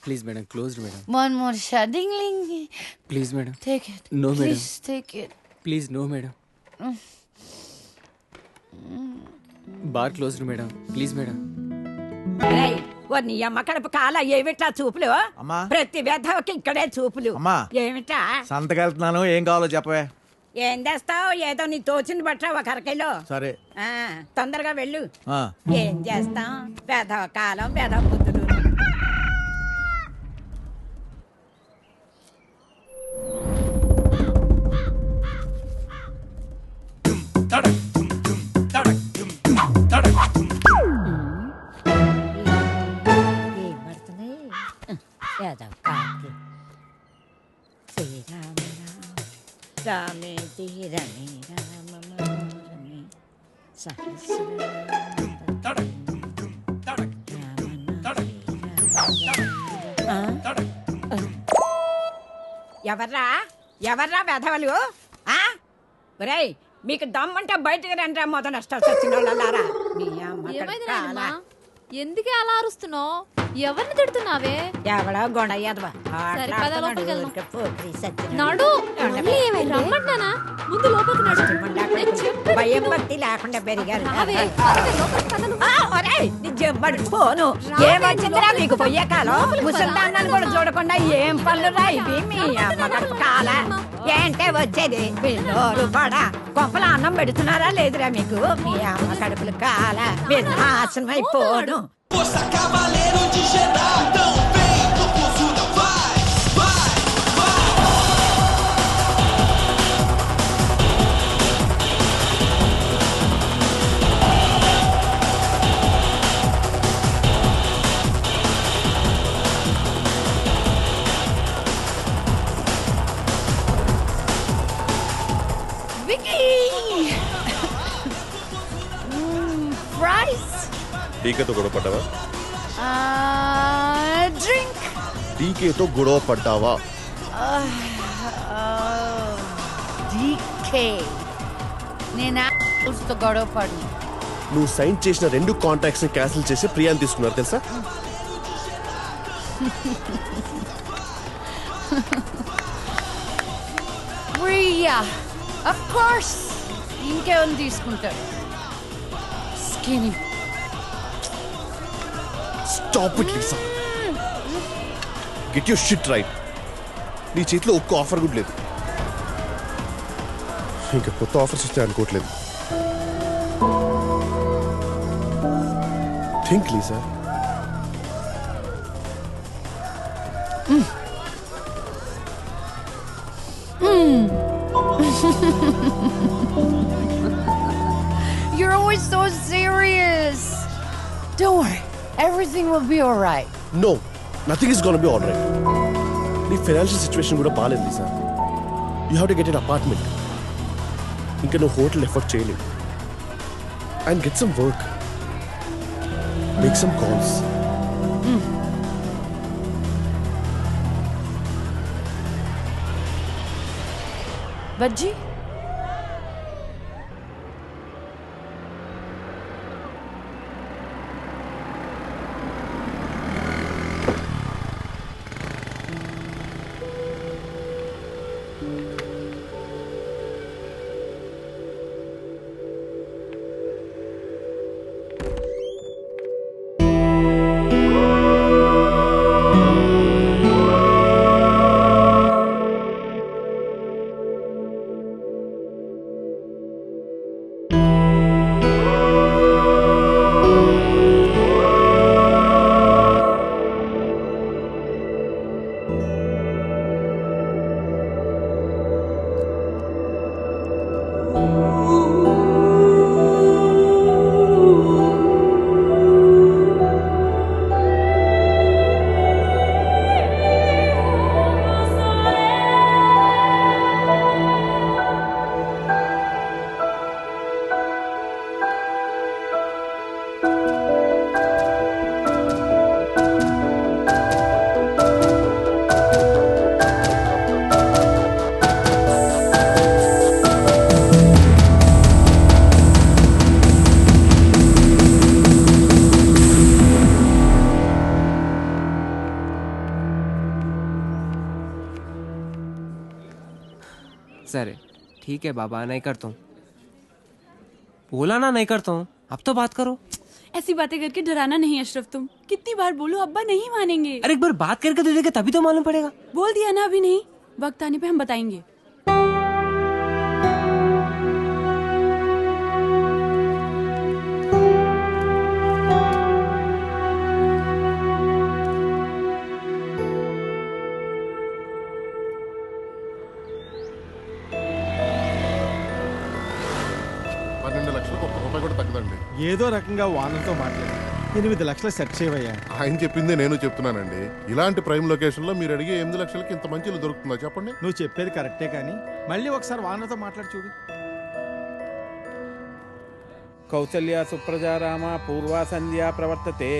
Please madam, closed madam. One more shot. Ding ling. Please madam. Take it. No madam. Please take it. Please no madam. Bar closed madam, please madam. నీ అమ్మ కడుపు కాల ఏమిటా చూపులు? ప్రతి వ్యధకి ఇక్కడే చూపులు. ఏమిటా సంతకెళ్తున్నాను, ఏం కావాలో చెప్పవే. ఏం చేస్తావు? ఏదో నీ తోచింది బట్ట ఒక అరకిలో. సరే తొందరగా వెళ్ళు. ఏం చేస్తాం? వ్యధవ కాలం, వ్యధవ బుద్ధులు. రామేతి రమే రామ రమే ఎవర్రా ఎవర్రా వెధవలు? ఒరేయ్, మీకు దమ్మంటే బయటకు రండి. మొదలు నష్టాలు వచ్చిన వాళ్ళారా. ఎందుకే అలా అరుస్తున్నావు? ఎవరిని తిడుతున్నావే? ఎవడో గొడయ్యదవా నడు. రమ్మంటానా? ముందు లోపలికి నడు. భయం భక్తి లేకుండా పెరిగారు. పోను ఏమొచ్చిందిరా మీకు పొయ్యే కాలం? ముసల్దాన్ని కూడా చూడకుండా ఏం పనులు రా ఇవి? మీ అమ్మ కడుపు కాల ఏంటే వచ్చేది? పిల్లోరు కూడా కొంపల అన్నం పెడుతున్నారా లేదురా మీకు? మీ అమ్మ కడుపులు కాల వినాశనం అయిపోను. Cavaleiro de Jedi, então vem, tô confusa, vai, vai, vai. Vicky! Fries? డీకేతో గొడవ పడ్డావా? డ్రింక్. డీకేతో గొడవ పడ్డావా? డీకే. నేను उसతో గొడవ పడి నువ్వు సైన్ చేసిన 2 కాంట్రాక్ట్స్ ని క్యాన్సిల్ చేసి ప్రియాని తీసుకున్నారు తెలుసా? ప్రియా ఆఫ్ కోర్స్ ఇంకేమని తీసుకుంటాడు. Skinny stop it Lisa. Get your shit right. నీ చేతిలో ఒక్క ఆఫర్ కూడా లేదు. ఇంకా కొత్త ఆఫర్స్ వస్తాయి అనుకోవట్లేదు. Think Lisa. You're always so serious. Don't worry. Everything will be all right. No, nothing is gonna be all right. నీ ఫైనాన్షియల్ సిచ్యువేషన్ కూడా బాగాలేదు Lisa. You have to get an apartment. ఇంకా నువ్వు హోటల్ ఎఫర్ట్ చేయలేవు. And get some work. Make some calls. బజ్జీ सर ठीक है बाबा, नहीं करता हूँ. बोला ना नहीं करता हूँ. अब तो बात करो. ऐसी बातें करके डराना नहीं अशरफ. तुम कितनी बार बोलो, अब्बा नहीं मानेंगे. अरे एक बार बात करके दे देगा तभी तो मालूम पड़ेगा. बोल दिया ना, अभी नहीं, वक्त आने पे हम बताएंगे. ఏదో రకంగా వానర్తో మాట్లాడి 8 లక్షలు సెట్ చేయవయ్యా. ఆయన చెప్పిందే నేను చెప్తున్నానండి. ఇలాంటి ప్రైమ్ లొకేషన్ లో మీరు అడిగే 8 లక్షలకి ఇంత మంచి ఇల్లు దొరుకుతుందా చెప్పండి? నువ్వు చెప్పేది కరెక్టే, కానీ మళ్ళీ ఒకసారి వానర్తో మాట్లాడి చూడు. కౌసల్య సుప్రజా రామ పూర్వా సంధ్యా ప్రవర్తతే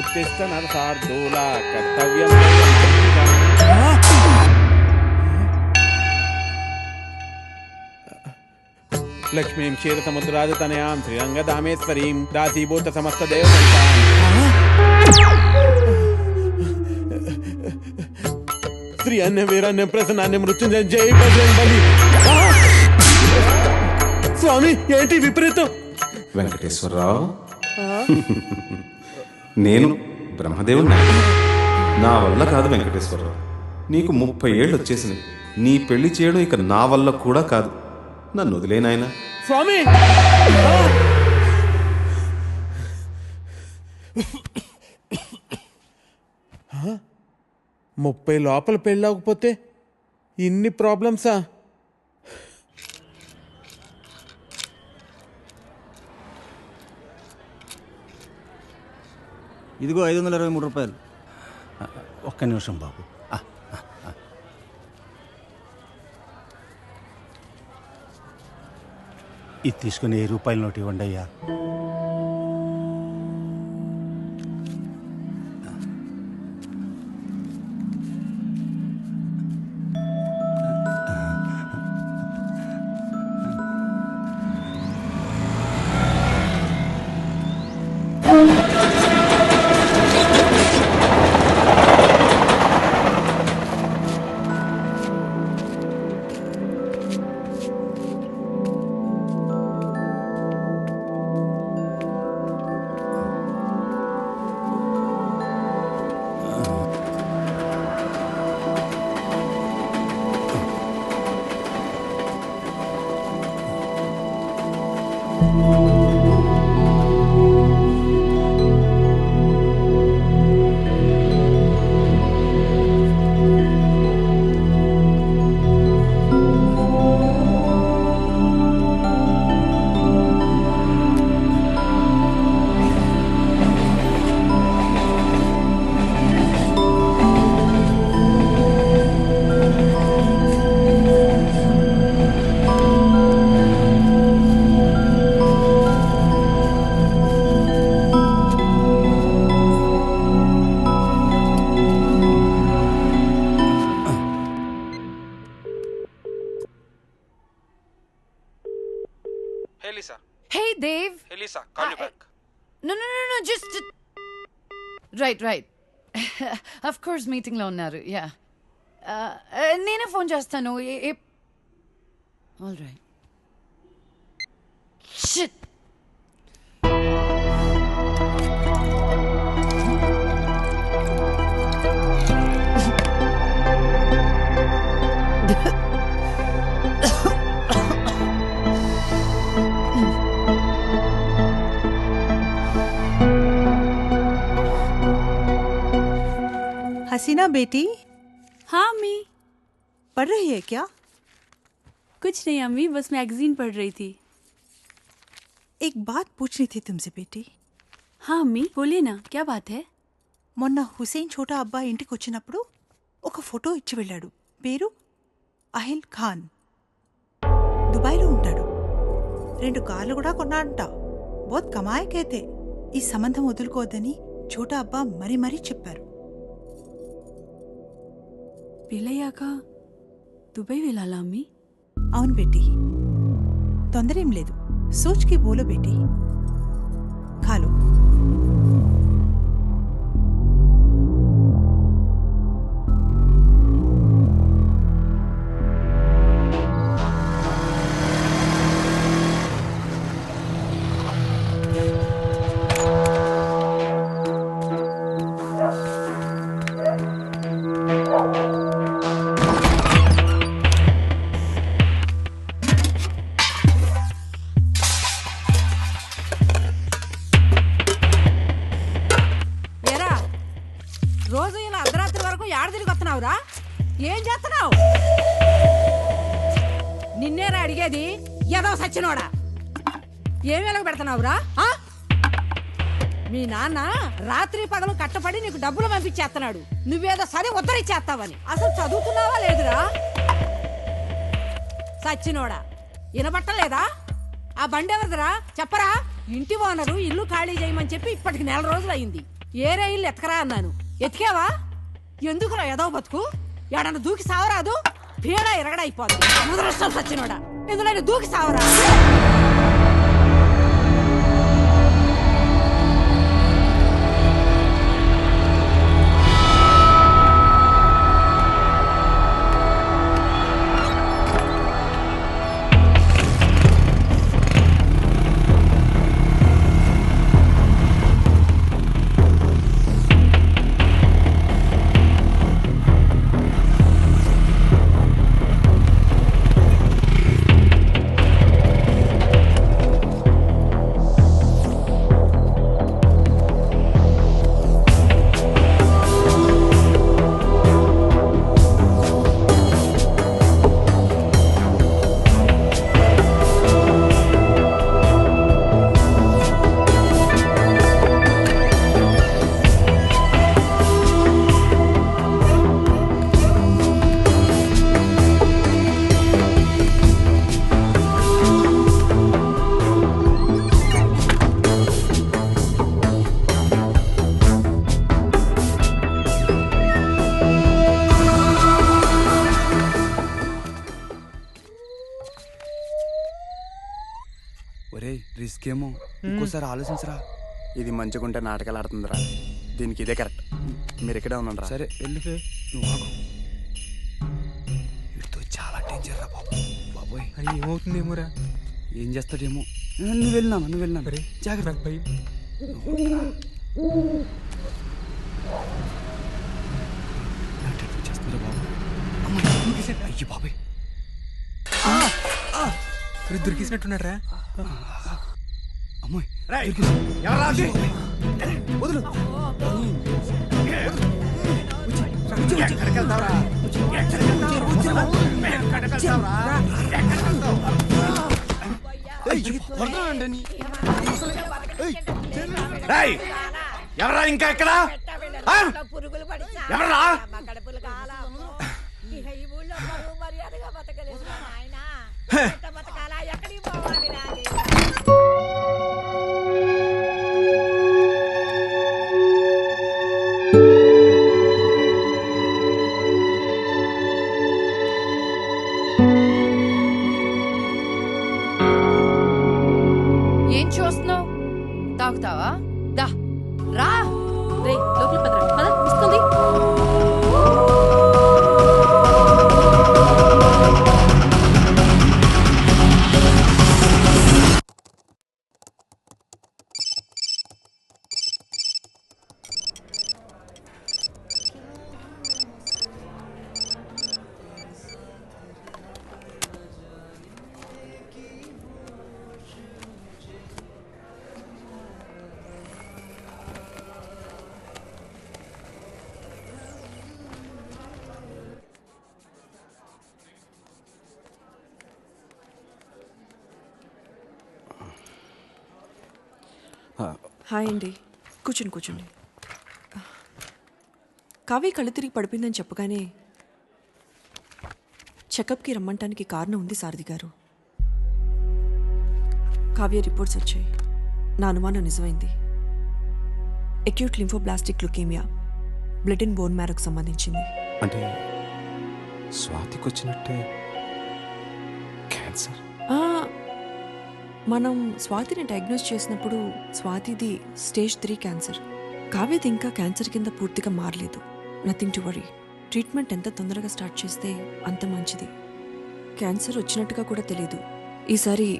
ఉత్తిష్ట నరసార్దూల కర్తవ్యం. లక్ష్మీం క్షీర సముద్రాదితనయాం శ్రీరంగదామేశ్వరీం దాసీభూత సమస్త దేవతాం. శ్రీ అన్య వీరాన్యం ప్రసన్నాన్య మృత్యుంజయ జై బజరంగ్ బలి. స్వామి ఏంటి విపరీతం? వెంకటేశ్వరరావు, నేను బ్రహ్మదేవుని. నా వల్ల కాదు వెంకటేశ్వరరావు. నీకు 30 ఏళ్ళు వచ్చేసినాయి. నీ పెళ్లి చేయడం ఇక నా వల్ల కూడా కాదు. నన్ను వదిలేనాయన. స్వామి, 30 లోపల పెళ్ళవకపోతే ఇన్ని ప్రాబ్లమ్సా? ఇదిగో 523 రూపాయలు. ఒక్క నిమిషం బాబు. ఇది తీసుకుని 1000 రూపాయల నోటు ఇవ్వండి అయ్యా. No, just... Right. Of course, మీటింగ్లో ఉన్నారు. యా, నేనే ఫోన్ చేస్తాను. All right. షిట్. हसीना बेटी, हाँ अम्मी। पढ़ रही है क्या? कुछ नहीं अम्मी, बस मैगजीन पढ़ रही थी। एक बात पूछनी थी तुमसे बेटी. हाँ अम्मी बोलिए ना, क्या बात है? మొన్న హుసేన్ ఛోటా అబ్బాయి ఇంటికి వచ్చినప్పుడు ఒక ఫోటో ఇచ్చి వెళ్ళాడు. పేరు అహిల్ ఖాన్. దుబాయ్లో ఉంటాడు. 2 కార్లు కూడా కొన్నాడంట. బోత్ కమాయకైతే ఈ సంబంధం వదులుకోవద్దని ఛోటా అబ్బా మరీ చెప్పారు. పెళ్ళయ్యాక దుబాయ్ వెళ్ళాలా అమ్మి? అవును బేటీ, తొందరేం లేదు. సోచ్కి బోలో బేటీ. ఖాలో. రోజు ఇలా అర్ధరాత్రి వరకు ఏడ తిరిగి వస్తున్నావురా? ఏం చేస్తున్నావు? నిన్నేరా అడిగేది, ఏదో సచ్చినోడా. ఏం వెలగ పెడుతున్నావురా? మీ నాన్న రాత్రి పగలు కట్టపడి నీకు డబ్బులు పంపించేస్తున్నాడు. నువ్వేదో సరే ఉద్ధరిచ్చేస్తావని. అసలు చదువుతున్నావా లేదురా? సచ్చినోడా, వినబట్టలేదా? ఆ బండి ఎవరిదిరా చెప్పరా? ఇంటి ఓనరు ఇల్లు ఖాళీ చేయమని చెప్పి ఇప్పటికి 4 రోజులు అయింది. ఏరే ఇల్లు ఎతకరా అన్నాను. ఎతికావా? ఎందుకురా ఏదో బతుకు? ఎడన్నా దూకి సావరాదు? పీడ ఎరగడైపోద్ది. ముదరష్టం సచ్చినోడా, ఎందులో దూకి సావరా? రిస్క్ ఏమో, ఇంకోసారి ఆలోచించరా. ఇది మంచిగుంటే నాటకాలు ఆడుతుందిరా. దీనికి ఇదే కరెక్ట్. మీరు ఇక్కడే ఉన్నారా? సరే వెళ్ళు. నువ్వు ఆగు. వీటితో చాలా డేంజర్ రా బాబు. బాబోయ్, అది ఏమవుతుందేమోరా. ఏం చేస్తాడేమో. నువ్వు వెళ్ళినాను జాగ్రత్త. భయం చేస్తుందిరా బాబు. అయ్యి బాబాయ్, దొరికేసినట్టున్నారా? అమ్మాయి వదులు. ఎవరా ఇంకా ఎక్కడ? ఎవరా? ఏం చూస్తున్నావు? తాగుతావా? రా. రే లోపల పదరా పద వస్తుంది. హాయ్ అండి, కూర్చోండి. కావ్య కళ్ళు తిరిగి పడిపోయిందని చెప్పగానే చెకప్కి రమ్మంటానికి కారణం ఉంది సారథి గారు. కావ్య రిపోర్ట్స్ వచ్చాయి. నా అనుమానం నిజమైంది. Acute lymphoblastic leukaemia, blood and bone మ్యారోకు సంబంధించింది. అంటే స్వాతికి వచ్చినట్టే క్యాన్సర్. మనం స్వాతిని డయాగ్నోస్ చేసినప్పుడు స్వాతిది స్టేజ్ 3 క్యాన్సర్. కావ్యది ఇంకా క్యాన్సర్ కింద పూర్తిగా మారలేదు. Nothing to worry. ట్రీట్మెంట్ ఎంత తొందరగా స్టార్ట్ చేస్తే అంత మంచిది. క్యాన్సర్ వచ్చినట్టుగా కూడా తెలీదు. ఈసారి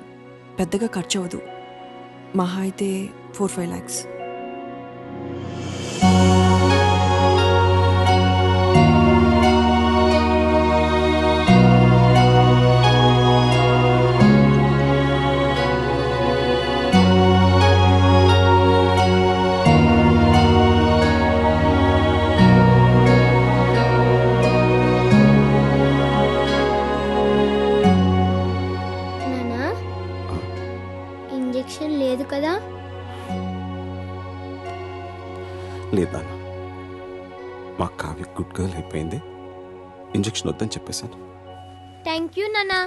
పెద్దగా ఖర్చు అవ్వదు. మహా అయితే 4-5 lakhs. ఇంజెక్షన్ లేదు కదా? లేదా మా కావ్య గుడ్ గర్ల్ అయిపోయింది. ఇంజెక్షన్ వద్దని చెప్పేశాను. థ్యాంక్ యూ నానా.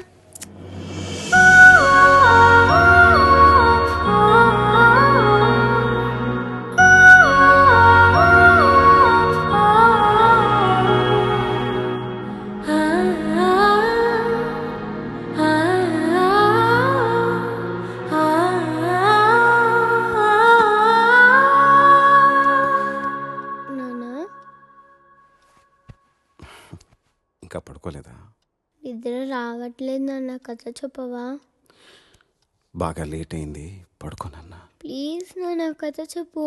ఇంకా పడుకోలేదా? నిద్ర రావట్లేదు నాన్న, కథ చెప్పవా? బాగా లేట్ అయింది, పడుకోనన్నా. ప్లీజ్ నాన్న, కథ చెప్పు.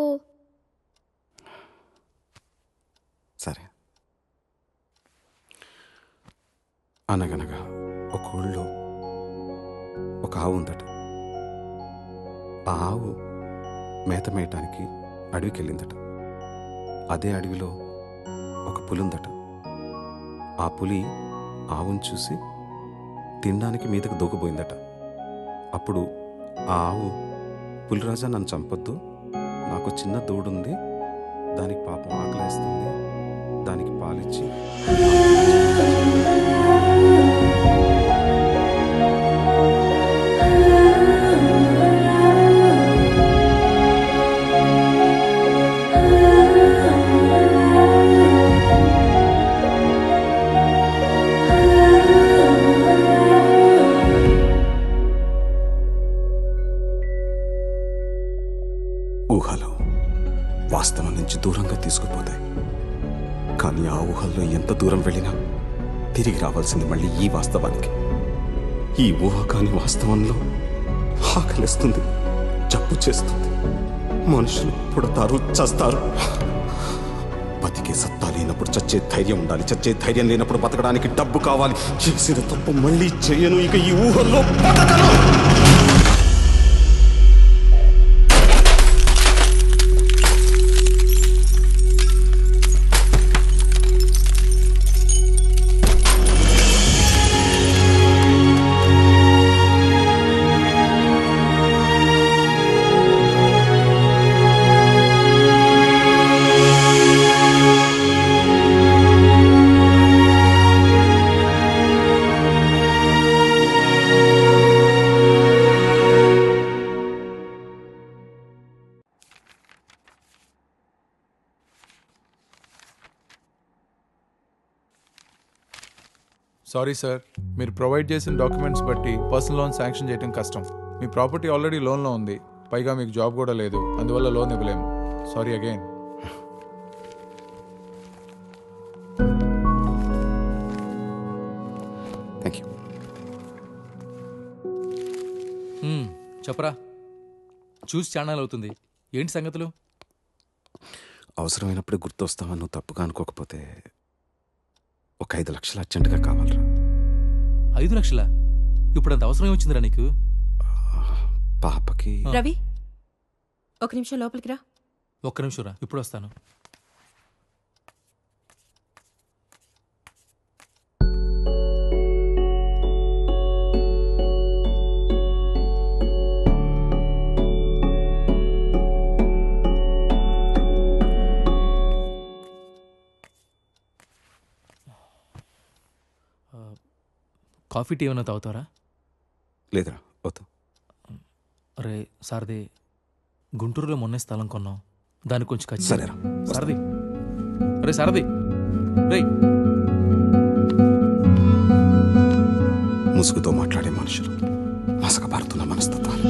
సరే. అనగనగా ఒక ఊళ్ళో ఒక ఆవు ఉందట. ఆ ఆవు మేత మేయటానికి అడవికి వెళ్ళిందట. అదే అడవిలో ఒక పులి ఉందట. ఆ పులి ఆవును చూసి తినడానికి మీదకు దూకపోయిందట. అప్పుడు ఆ ఆవు, పులిరాజా నన్ను చంపొద్దు, నాకు చిన్న దూడుంది, దానికి పాపం ఆకలేస్తుంది, దానికి పాలిచ్చి ఊహలు వాస్తవం నుంచి దూరంగా తీసుకుపోతాయి. కానీ ఆ ఊహల్లో ఎంత దూరం వెళ్ళినా తిరిగి రావాల్సింది మళ్ళీ ఈ వాస్తవానికి. ఈ ఊహ కాని వాస్తవంలో ఆకలిస్తుంది, జబ్బు చేస్తుంది, మనుషులు పుడతారు, చస్తారు. బతికే సత్తా లేనప్పుడు చచ్చే ధైర్యం ఉండాలి, చచ్చే ధైర్యం లేనప్పుడు బతకడానికి డబ్బు కావాలి. చేసిన తప్పు మళ్ళీ చేయను, ఇక ఈ ఊహల్లో బతకను. సారీ సార్, మీరు ప్రొవైడ్ చేసిన డాక్యుమెంట్స్ బట్టి పర్సనల్ లోన్ శాంక్షన్ చేయడం కష్టం. మీ ప్రాపర్టీ ఆల్రెడీ లోన్లో ఉంది, పైగా మీకు జాబ్ కూడా లేదు, అందువల్ల లోన్ ఇవ్వలేము. Sorry again. Thank you. చెప్పరా, చూసి ఛానల్ అవుతుంది. ఏంటి సంగతులు? అవసరమైనప్పుడు గుర్తొస్తామని నువ్వు తప్పుగా అనుకోకపోతే ఒక 5 లక్షలు అర్జెంటుగా కావాలరా. 5 లక్షలా? ఇప్పుడు అంత అవసరం వచ్చిందిరా నీకు? పాపకి రవి, ఒక నిమిషం లోపలికి రా. ఒక్క నిమిషం రా, ఇప్పుడు వస్తాను. కాఫీ టీ ఏమైనా తాగుతారా? లేదురా, వద్దు. అరే సారథి, గుంటూరులో మొన్నే స్థలం కొన్నాం, దానికి కొంచెం ఖర్చు. సరేరా సారథి. అరే సారథి, రే. ముసుగుతో మాట్లాడే మనుషులు, మసకబారుతున్న మనస్తత్వాలు.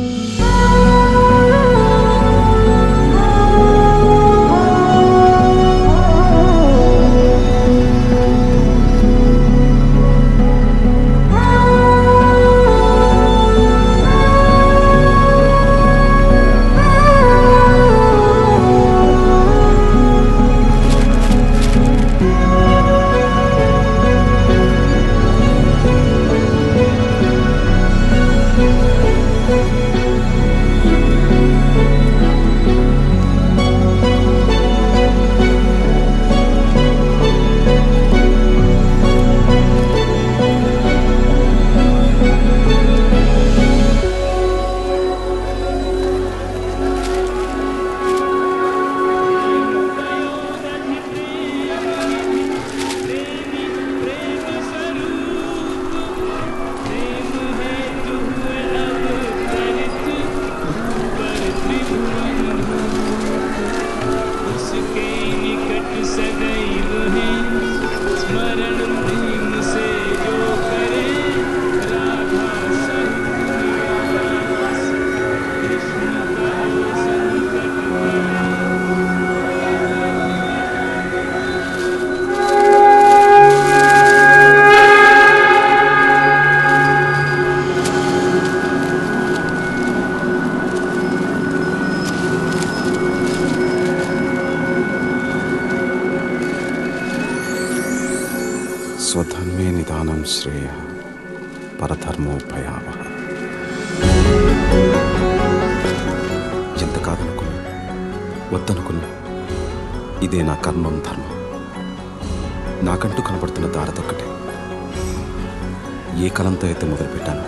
స్వధర్మే నిదానం శ్రేయ పరధర్మో భయావహ. ఎంత కాదనుకున్నా, వద్దనుకున్నా, ఇదే నా కర్మం ధర్మం. నాకంటూ కనబడుతున్న దారదొక్కటే. ఏ కలంతో అయితే మొదలుపెట్టాను,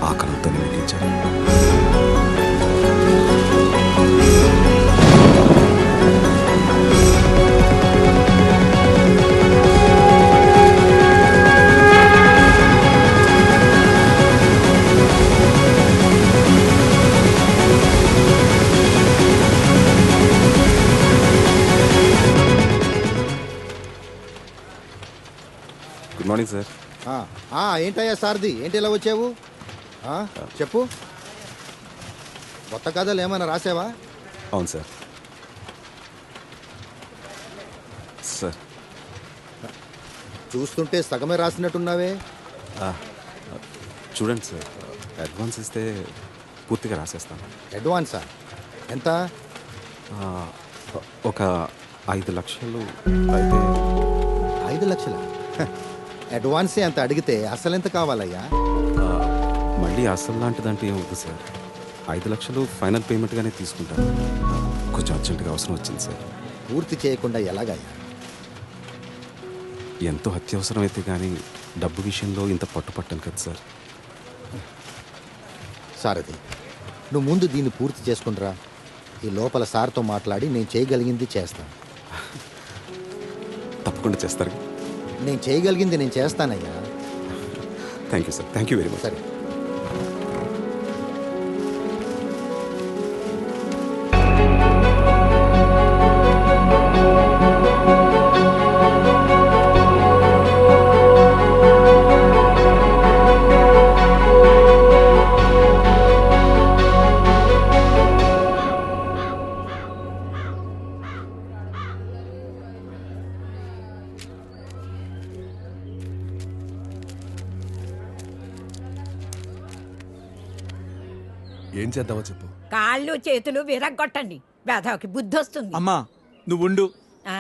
ఆ కలంతోనే ముగించాను. Good morning sir. ఏంటయ్యా సారథి, ఏంటి ఇలా వచ్చావు? చెప్పు, కొత్త కథలు ఏమైనా రాసావా? అవును సార్. సార్ చూస్తుంటే సగమే రాసినట్టున్నావే. చూడండి సార్, అడ్వాన్స్ ఇస్తే పూర్తిగా రాసేస్తాను. అడ్వాన్సా? ఎంత? ఒక 5 లక్షలు అయితే. 5 లక్షలా? అడ్వాన్సే అంత అడిగితే అసలు ఎంత కావాలయ్యా? మళ్ళీ అసలు లాంటిదంటే ఏమవుతుంది సార్? 5 లక్షలు ఫైనల్ పేమెంట్గానే తీసుకుంటాను. కొంచెం అర్జెంటుగా అవసరం వచ్చింది సార్. పూర్తి చేయకుండా ఎలాగయ్యా? ఎంతో అత్యవసరమైతే కానీ డబ్బు విషయంలో ఇంత పట్టుపట్టను కదా సార్. సారథి, నువ్వు ముందు దీన్ని పూర్తి చేసుకుంటురా. ఈ లోపల సార్తో మాట్లాడి నేను చేయగలిగింది చేస్తాను. తప్పకుండా చేస్తారు. నేను చేయగలిగింది నేను చేస్తానయ్యా. Thank you sir. Thank you very much. సరే. ఏం చేద్దామో చెప్పు. కాళ్ళు చేతులు విరగ్గొట్టండి, వేధవకి బుద్ధి వస్తుంది. అమ్మా నువ్వుండు. ఆ,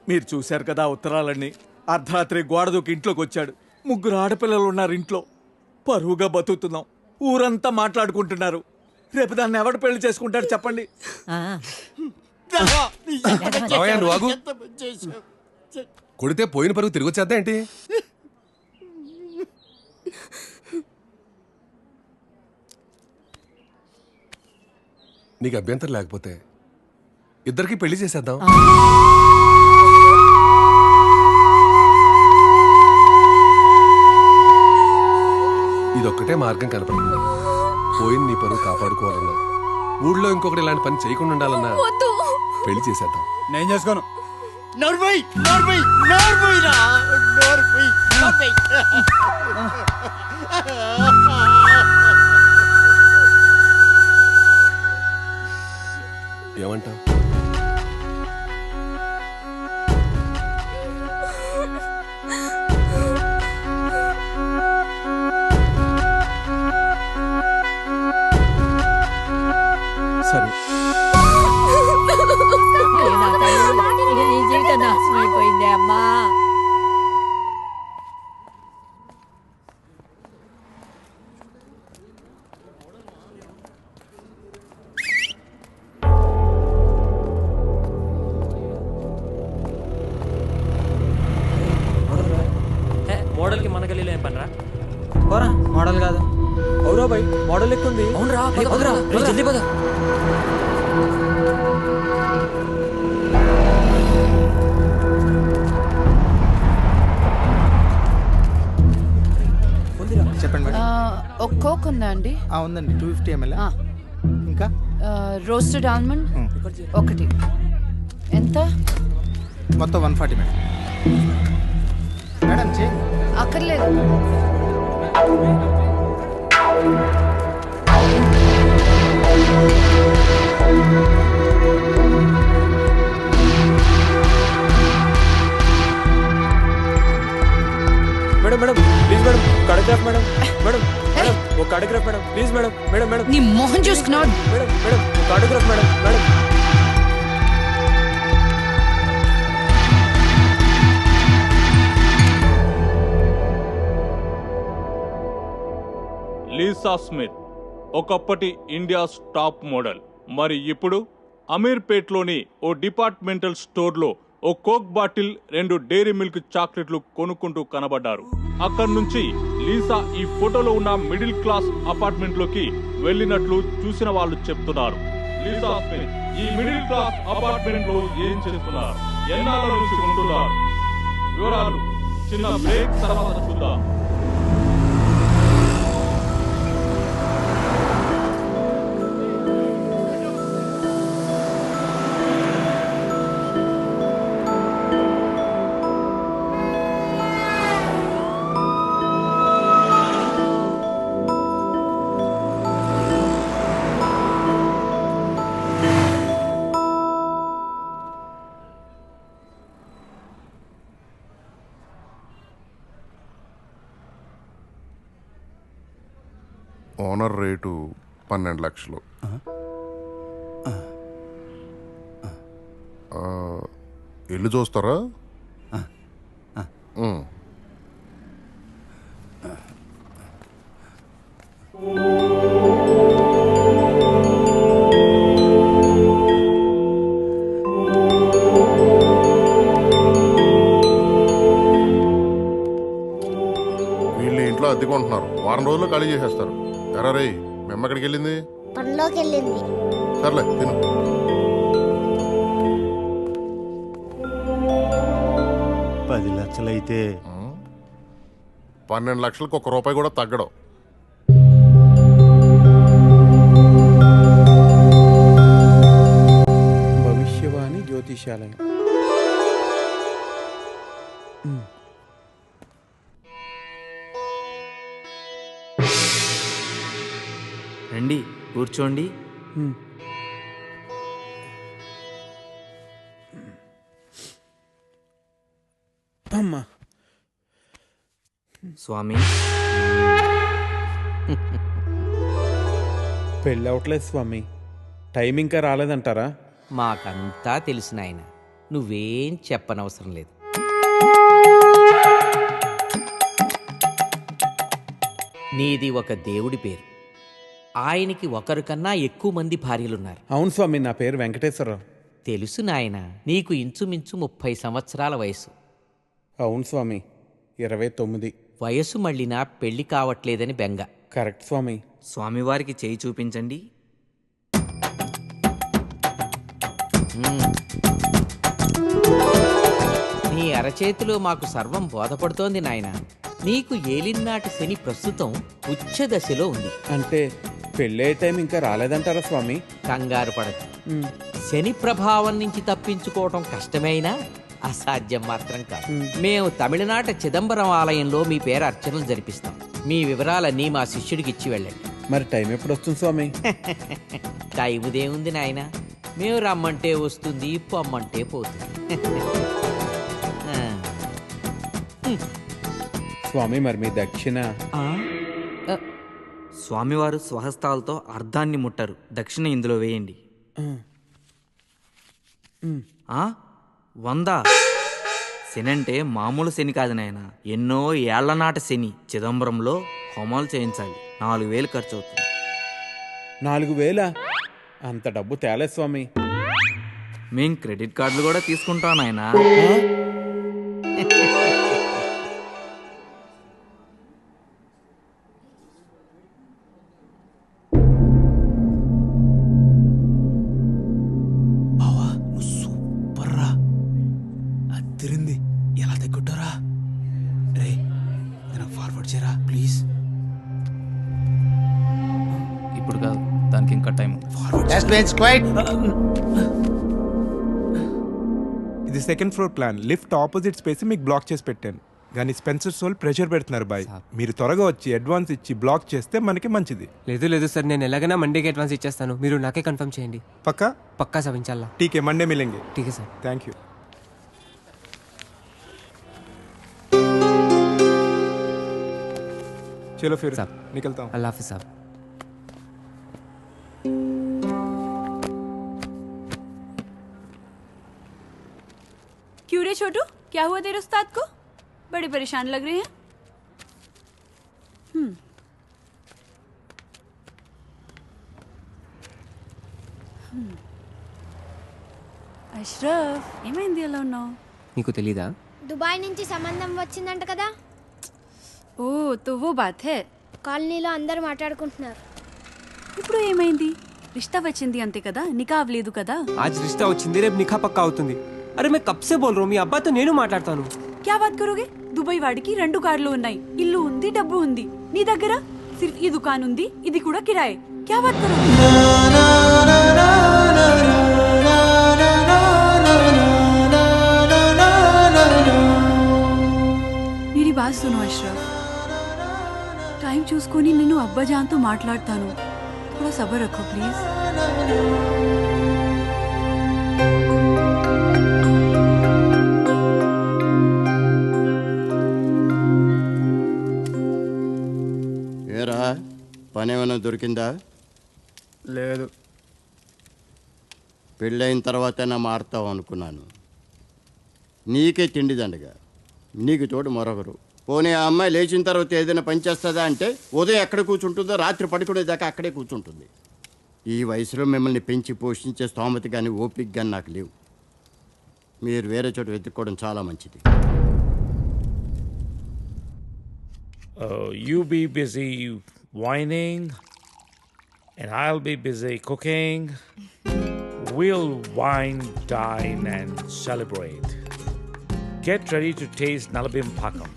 మీరు చూశారు కదా ఉత్తరాలన్నీ. అర్ధరాత్రి గోడ దూకి ఇంట్లోకి వచ్చాడు. 3 ఆడపిల్లలు ఉన్నారు ఇంట్లో. పరువుగా బతుకుతున్నాం. ఊరంతా మాట్లాడుకుంటున్నారు. రేపు దాన్ని ఎవడు పెళ్లి చేసుకుంటాడు చెప్పండి. మావయ్య, నువ్వు ఆగు. కొడితే పోయిన పరుగు తిరిగి వచ్చేద్దా ఏంటి? నీకు అభ్యంతరం లేకపోతే ఇద్దరికి పెళ్లి చేసేద్దాం. ఇదొక్కటే మార్గం కనపడుతుంది. పోయిన నీ పరువు కాపాడుకోవాలన్నా, ఊళ్ళో ఇంకొకటి ఇలాంటి పని చేయకుండా ఉండాలన్నా పెళ్లి చేసేద్దాం. నేను చేసుకోను. ఏమంటావు? సరే. ఇక నీ జీవితం నాశనం అయిపోయిందే అమ్మా. మోడల్కి మన గల్లీలో ఏం పనిరా? పోరా, మోడల్ కాదు. అవురా బై, మోడల్ ఎక్కుంది. అవునరా, జల్దీ పద. చెప్పండి మేడం. ఒక కోక్ ఉందా అండి? ఉందండి, 250 ml. ఇంకా రోస్టెడ్ ఆల్మండ్ ఒకటి. ఎంత? మొత్తం 140 మేడం. మేడం చే అక్కర్లేదు. Madam madam please madam, cardiograph madam. Madam madam ఓ cardiograph madam please madam. Madam madam నీ మొహం చూసుకున్నావు. Madam madam cardiograph madam. Madam Lisa Smith ఒకప్పటి ఇండియాస్ టాప్ మోడల్. మరి ఇప్పుడు అమీర్పేట్లోని ఓ డిపార్ట్మెంటల్ స్టోర్లో ఓ కోక్ బాటిల్, 2 డైరీ మిల్క్ చాక్లెట్లు కొనుక్కుంటూ కనబడ్డారు. అక్కడి నుంచి లీసా ఈ ఫోటోలో ఉన్న మిడిల్ క్లాస్ అపార్ట్మెంట్లోకి వెళ్ళినట్లు చూసిన వాళ్ళు చెప్తున్నారు. లీసా స్మిత్ ఈ మిడిల్ క్లాస్ అపార్ట్మెంట్ లో ఏం చేస్తున్నారు, ఎన్నాళ్ళ నుంచి ఉంటున్నారు, వివరాలు చిన్న బ్రేక్ తర్వాత చూద్దాం. ఓనర్ రేటు 12 లక్షలు. ఇల్లు చూస్తారా? వీళ్ళు ఇంట్లో అద్దెకుంటున్నారు, వారం రోజుల్లో ఖాళీ చేసేస్తారు. ఎరా రే, మేము ఎక్కడికి వెళ్ళింది? పనిలోకి వెళ్ళింది. సర్లే తిను. లక్షలైతే 12 లక్షలకు 1 రూపాయి కూడా తగ్గడం. భవిష్యవాణి జ్యోతిషాలయం. రండి కూర్చోండి. అమ్మా స్వామి, పెళ్ళి అవట్లేదు స్వామి. టైం ఇంకా రాలేదంటారా? మాకంతా తెలిసిన ఆయన, నువ్వేం చెప్పనవసరం లేదు. నీది ఒక దేవుడి పేరు. ఆయనకి ఒకరు కన్నా ఎక్కువ మంది భార్యలున్నారు. అవును స్వామి, నా పేరు వెంకటేశ్వరరావు. తెలుసు నాయన, నీకు ఇంచుమించు 30 సంవత్సరాల వయసు. అవును స్వామి, 29. వయసు మళ్ళినా పెళ్లి కావట్లేదని బెంగ. కరెక్ట్ స్వామి. స్వామివారికి చేయి చూపించండి. నీ అరచేతిలో మాకు సర్వం బోధపడుతోంది నాయన. నీకు ఏలినాటి శని ప్రస్తుతం ఉచ్చ దశలో ఉంది. అంటే పెళ్ళే టైం ఇంకా రాలేదంటారా స్వామి? కంగారు పడదు. శని ప్రభావం నుంచి తప్పించుకోవటం కష్టమైనా అసాధ్యం మాత్రం కాదు. మేము తమిళనాట చిదంబరం ఆలయంలో మీ పేరు అర్చనలు జరిపిస్తాం. మీ వివరాలన్నీ మా శిష్యుడికి ఇచ్చి వెళ్ళండి. మరి టైం ఎప్పుడు వస్తుంది స్వామి? టైముదేముంది నాయన, మేము రమ్మంటే వస్తుంది, పొమ్మంటే పోతుంది. స్వామి మరి మీ దక్షిణ? స్వామివారు స్వహస్తాలతో అర్ధాన్ని ముట్టారు. దక్షిణ ఇందులో వేయండి. 100. శని అంటే మామూలు శని కాదు నాయన, ఎన్నో ఏళ్లనాటి శని. చిదంబరంలో హోమాలు చేయించాలి. 4000 ఖర్చు అవుతుంది. 4000? అంత డబ్బు తేలే స్వామి. మేం క్రెడిట్ కార్డులు కూడా తీసుకుంటాం నాయనా. తిరింది ఎలా తగ్గుంటారా? రే నేను ఫార్వర్డ్ చేయరా ప్లీజ్. ఇప్పుడు కాదు, దానికి ఇంకా టైం. ఇది second floor plan. Lift opposite space మీకు బ్లాక్ చేసి పెట్టాను, కానీ స్పెన్సర్ సోల్ ప్రెషర్ పెడుతున్నారు బాయ్. మీరు త్వరగా వచ్చి అడ్వాన్స్ ఇచ్చి బ్లాక్ చేస్తే మనకి మంచిది. లేదు సార్, నేను ఎలాగైనా మండేకి అడ్వాన్స్ ఇచ్చేస్తాను. మీరు నాకే కన్ఫర్మ్ చేయండి. పక్కా సార్, ఇన్షాల్లా. ఠీకే, మండే మిలేంగే. ఠీకే సార్. Thank you. चलो फिर निकलता हूँ. अल्लाह हाफिज़ साहब. क्यों रे छोटू, क्या हुआ तेरे उस्ताद को? बड़े परेशान लग रहे हैं. అష్రఫ్, ఏమైంది అలా ఉన్నావు? నీకు తెలీదా? దుబాయ్ నుంచి సంబంధం వచ్చిందంట కదా. ఓ తో వో బాత్ హై. కాలనీలో అందరూ మాట్లాడుకుంటున్నారు. ఇప్పుడు ఏమైంది? రిష్తా వచ్చింది అంతే కదా, నికా అవ్వలేదు కదా. आज रिश्ता వచ్చింది, రేపు నికా పక్కా అవుతుంది. అరే मैं कब से बोल रहा हूं, మీ అబ్బాతో నేను మాట్లాడతాను. क्या बात करोगे? దుబాయ్ వాడికి 2 కార్లు ఉన్నాయి, ఇల్లు ఉంది, డబ్బు ఉంది. నీ దగ్గర సిర్ఫ్ ఈ దుకాన్ ఉంది, ఇది కూడా కిరాయే. क्या बात करोगे? मेरी बात सुनो अशरफ, टाइम చూసుకొని నేను అబ్బాజాన్తో మాట్లాడతాను. थोड़ा सब्र रखो प्लीज. ఏరా పని ఏమైనా దొరికిందా? లేదు. పెళ్ళైన తర్వాతైనా మారుతావు అనుకున్నాను. నీకే తిండి దండగా, నీకు తోడు మరొకరు. పోనీ ఆ అమ్మాయి లేచిన తర్వాత ఏదైనా పని చేస్తుందా అంటే ఉదయం ఎక్కడ కూర్చుంటుందో రాత్రి పడుకునేదాకా అక్కడే కూర్చుంటుంది. ఈ వయసులో మిమ్మల్ని పెంచి పోషించే స్తోమత కానీ ఓపిక కానీ నాకు లేవు. మీరు వేరే చోట వెతుక్కోవడం చాలా మంచిది. You be busy whining and I'll be busy cooking. We'll wine, dine and celebrate. Get ready to taste Nalabim Pakam.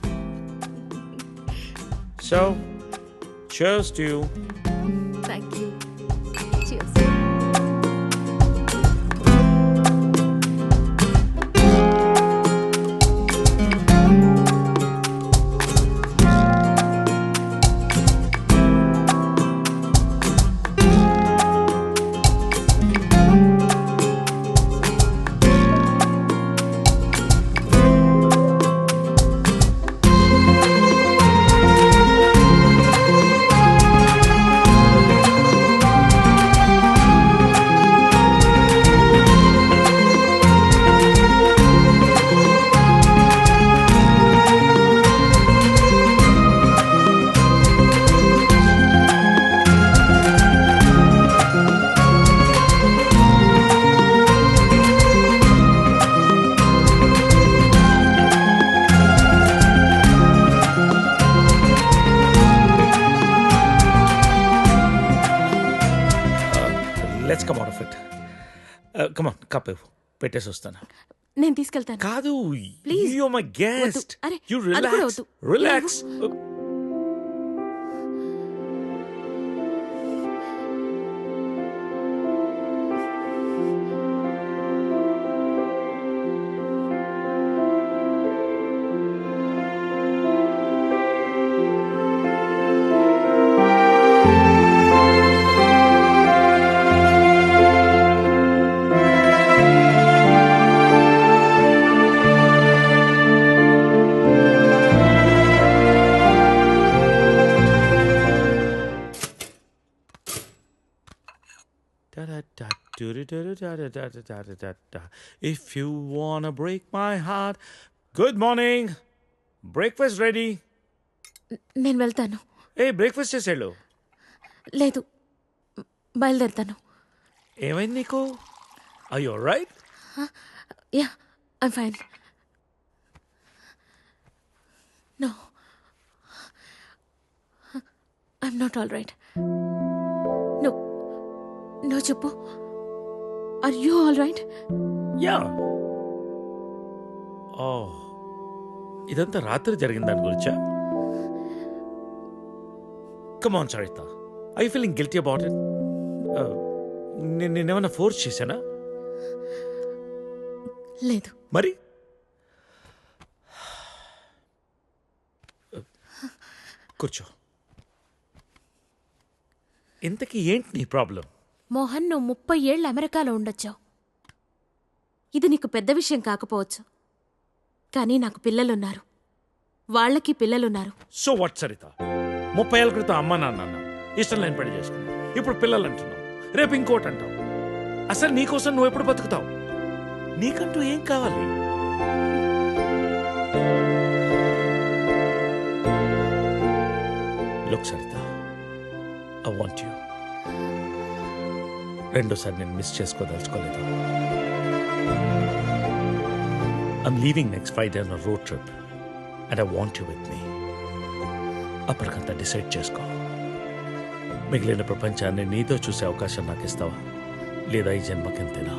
So, cheers to you. Thank you. Cheers. ఆపేవు పెట్టేసి వస్తాను. నేను తీసుకెళ్తాను. కాదు, ప్లీజ్. You my guest. అరే యు అది కూడా రిలాక్స్, వద్దు. Relax. If you wanna break my heart. Good morning. Breakfast ready. నేను వెళ్తాను. బ్రేక్ఫాస్ట్ చేసేళ్ళు. లేదు, బయలుదేరుతాను. ఏమైంది నీకు? Are you alright? Yeah, I'm fine. No, I'm not all right. No చెప్పు. Are you all right? Yeah. Oh, ఇదంతా రాత్రి జరిగిన దాని గురించా? Come on Saritha, I you feeling guilty about it? నేనేమన్నా ఫోర్స్ చేశానా? లేదు. మరి కూర్చో. ఇంతకీ ఏంటి నీ ప్రాబ్లం? మోహన్, నువ్వు 30 ఏళ్ళు అమెరికాలో ఉండొచ్చావు. ఇది నీకు పెద్ద విషయం కాకపోవచ్చు, కానీ నాకు పిల్లలున్నారు, వాళ్ళకి పిల్లలున్నారు. So what Saritha? 30 ఏళ్ళ క్రితం అమ్మ నాన్న ఇష్టం లేని పెళ్లి చేసుకున్నావు, ఇప్పుడు పిల్లలు అంటున్నావు, రేపు ఇంకోటి అంటావు. అసలు నీకోసం నువ్వు ఎప్పుడు బతుకుతావు? నీకంటూ ఏం కావాలి? Look Saritha, I want you. రెండోసారి నేను మిస్ చేసుకోదలుచుకోలేదు. I'm leaving next Friday on road trip and I want you with me. అప్పటికంతా డిసైడ్ చేసుకో. మిగిలిన ప్రపంచాన్ని నీతో చూసే అవకాశం నాకు ఇస్తావా, లేదా ఈ జన్మకింతేనా?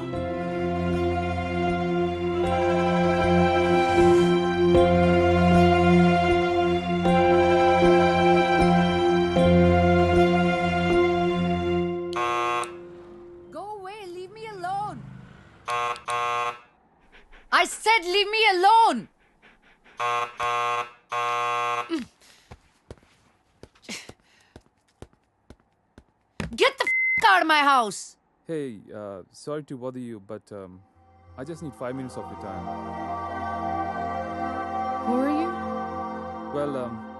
I said leave me alone. Get the out of my house. Hey, sorry to bother you, but I just need 5 minutes of your time. Who are you? Well,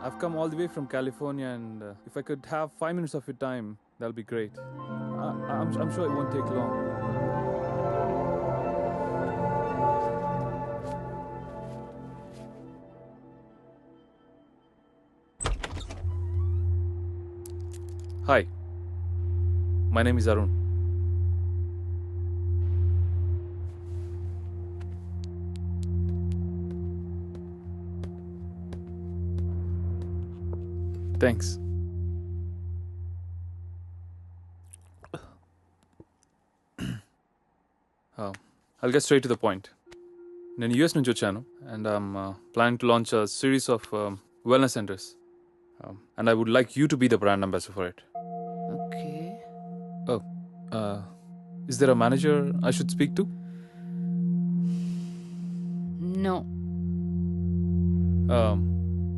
I've come all the way from California, and if I could have 5 minutes of your time, that'll be great. I'm sure it won't take long. Hi, my name is Arun. Thanks. I'll get straight to the point. నేను యూఎస్ నుంచి వచ్చాను, and I'm planning to launch a series of wellness centers. And I would like you to be the brand ambassador for it. Okay. Oh, is there a manager I should speak to? No.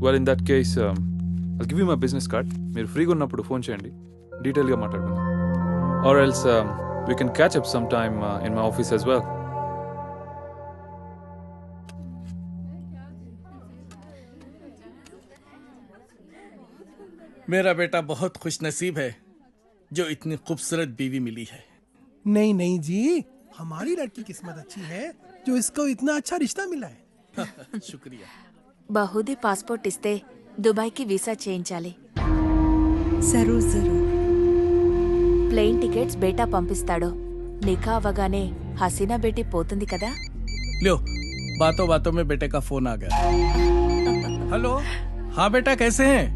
Well, in that case, I'll give you my business card. మీరు ఫ్రీగా ఉన్నప్పుడు ఫోన్ చేయండి, డీటెయిల్గా మాట్లాడుకుందాం. Or else we can catch up sometime in my office as well. मेरा बेटा बहुत खुश नसीब है जो इतनी खूबसूरत बीवी मिली है। नहीं नहीं जी, हमारी लड़की किस्मत अच्छी है जो इसको इतना अच्छा रिश्ता मिला है. शुक्रिया. బహుదీ పాస్పోర్ట్ ఇస్తే దుబాయ్కి వీసా చేయించాలి. జరూర్ జరూర్. ప్లేన్ టికెట్స్ బేటా పంపిస్తాడు. నికా అవ్వగానే హసీనా బేటీ పోతుంది కదా. लो, बातों बातों में बेटे का फोन आ गया. हेलो, हाँ बेटा कैसे हैं?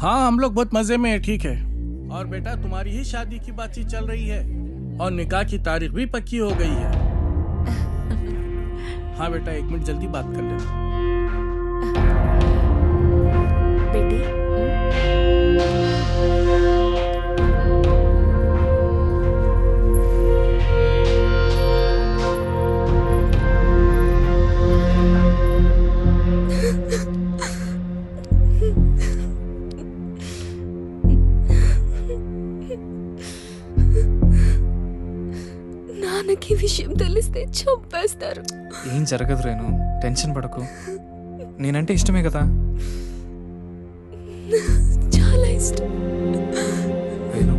हाँ हम लोग बहुत मजे में हैं, ठीक है. और बेटा तुम्हारी ही शादी की बातचीत चल रही है. और निकाह की तारीख भी पक्की हो गई है। हाँ बेटा, 1 मिनट जल्दी बात कर लेना। बेटी నాన్నకి విషయం తెలిస్తే చంపేస్తారు. ఏం జరగదు రేణు, టెన్షన్ పడకు. నేనంటే ఇష్టమే కదా. చాలా ఇష్టం. రేణు,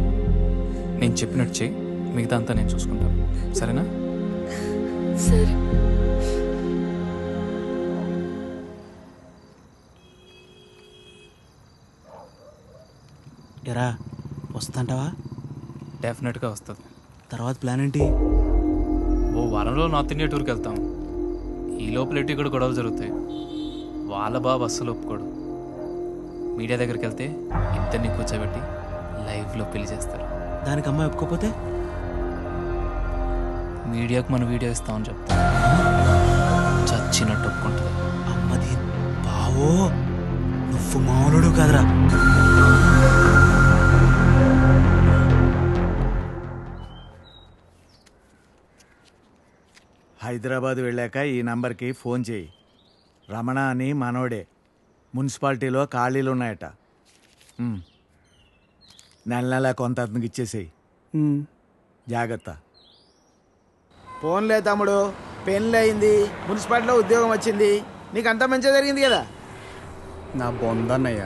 నేను చెప్పినట్టు చెయ్యి, మిగతా అంతా నేను చూసుకుంటాను, సరేనా? సరే. ఎరా వస్తుంటావా? డెఫినెట్గా వస్తుంది. తర్వాత ప్లాన్ ఏంటి? ఓ వారంలో నార్త్ ఇండియా టూర్కి వెళ్తాం. ఈ లోపల ఎటు ఇక్కడ గొడవలు జరుగుతాయి. వాళ్ళ బాబు అస్సలు ఒప్పుకోడు. మీడియా దగ్గరికి వెళ్తే ఇద్దరిని కూర్చోబెట్టి లైవ్లో పెళ్లి చేస్తారు. దానికి అమ్మాయి ఒప్పుకోపోతే మీడియాకు మన వీడియో ఇస్తామని చెప్తా. చచ్చినట్టు ఒప్పుకుంటుంది. అమ్మది బావో, నువ్వు మామూలుడు కాదురా. హైదరాబాద్ వెళ్ళాక ఈ నంబర్కి ఫోన్ చేయి. రమణ అని మనోడే. మున్సిపాలిటీలో ఖాళీలు ఉన్నాయట. నెల నెల కొంత అతనికి ఇచ్చేసేయి. జాగ్రత్త. ఫోన్లే తమ్ముడు, పెళ్ళి అయింది, మున్సిపాలిటీలో ఉద్యోగం వచ్చింది, నీకు అంతా మంచిగా జరిగింది కదా. నా బొందన్నయ్య.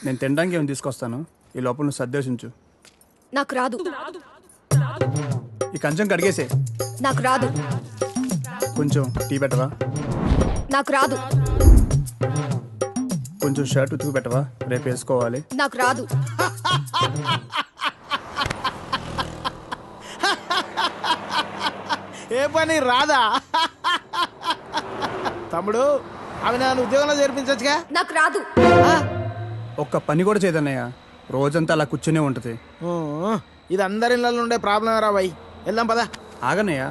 నేను తినడానికి ఏమైనా తీసుకొస్తాను, ఈ లోపల నువ్వు సర్దేశించు. నాకు రాదు. ఈ కంచం కడిగేసే. నాకు రాదు. కొంచెం టీ పెట్టవా? నాకు రాదు. కొంచెం షర్ట్ ఉతుకు పెట్టవా, రేపు వేసుకోవాలి. నాకు రాదు. ఏ పని రాదా? తమ్ముడు, అవి నన్ను ఉద్యోగంలో చేర్పించచ్చుగా. నాకు రాదు. ఒక్క పని కూడా చేయదన్నయ్య, రోజంతా అలా కూర్చునే ఉంటుంది. ఇది అందరి ఇళ్ళలో ఉండే ప్రాబ్లం రా బాయ్. వెళ్దాం పదా. ఆగన్నయ్య,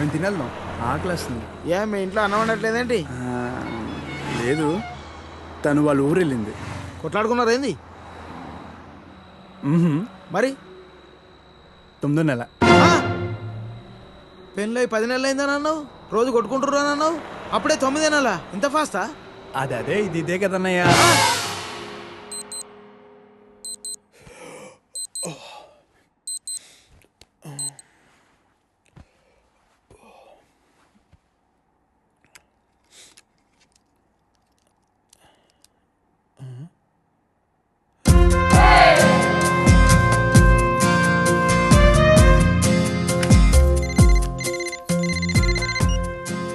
ఏం తినేద్దాం, ఆకలేస్తుంది. ఏం మీ ఇంట్లో అన్నం వండట్లేదేంటి? లేదు, తను వాళ్ళ ఊరు వెళ్ళింది. కొట్లాడుకున్నారు ఏంది? మరి 9వ నెల. పెళ్ళి 10 నెలలు అయిందని అన్నావు, రోజు కొట్టుకుంటుర్రు అని అన్నావు, అప్పుడే 9 నెలలా? ఇంత ఫాస్టా? అదే ఇది ఇదే కదన్నయ్య.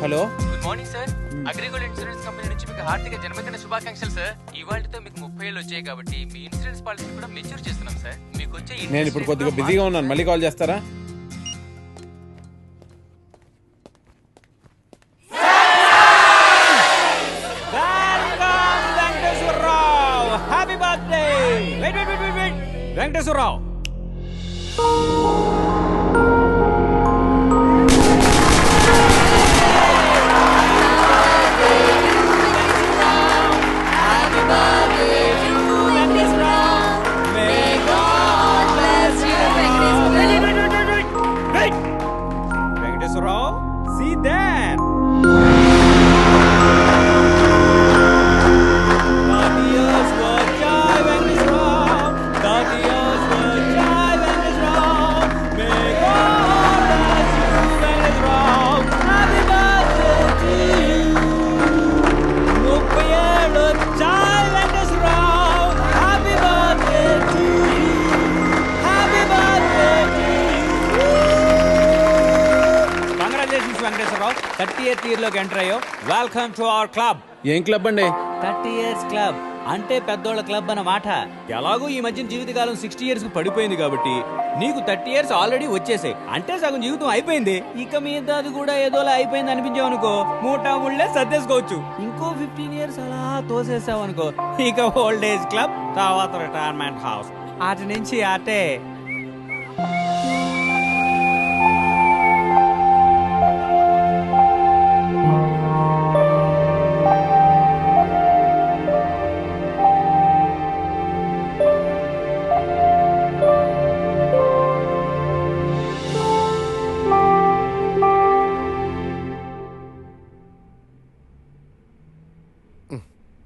Hello, good morning sir. Agrigold insurance company నుంచి మీకు హార్దిక జన్మదిన శుభాకాంక్షలు సార్. ఇవాళతో మీకు 30 ఏళ్ళు వచ్చాయి కాబట్టి మీ ఇన్సూరెన్స్ పాలసీ కూడా మెచ్యూర్ చేస్తున్నాం సార్. మీకు వచ్చే నేను ఇప్పుడు కొద్దిగా బిజీగా ఉన్నాను, మళ్ళీ కాల్ చేస్తారా? Happy birthday. Venkateswararao. Venkateswararao, see that. Venkateswararao 30th year లోకి ఎంటర్ అయ్యో. Welcome to our club. ఏం క్లబ్ అండి? 30 years క్లబ్. అంటే పెద్దోళ్ళ క్లబ్ అన్నమాట. ఎలాగో ఈ మధ్య జీవితకాలం 60 years కు పడిపోయింది కాబట్టి నీకు 30 years ఆల్రెడీ వచ్చేసాయి. అంటే సగం జీవితం అయిపోయింది. ఇక మీద అది కూడా ఏదోలా అయిపోయింది అనిపించావు అనుకో, మూటా ముళ్ళే సర్దేసుకోవచ్చు. ఇంకో 15 years అలా తోసేసావు అనుకో, ఇక ఓల్డ్ ఏజ్ క్లబ్, తర్వాత రిటైర్మెంట్ హౌస్, అటు నుంచి అటే.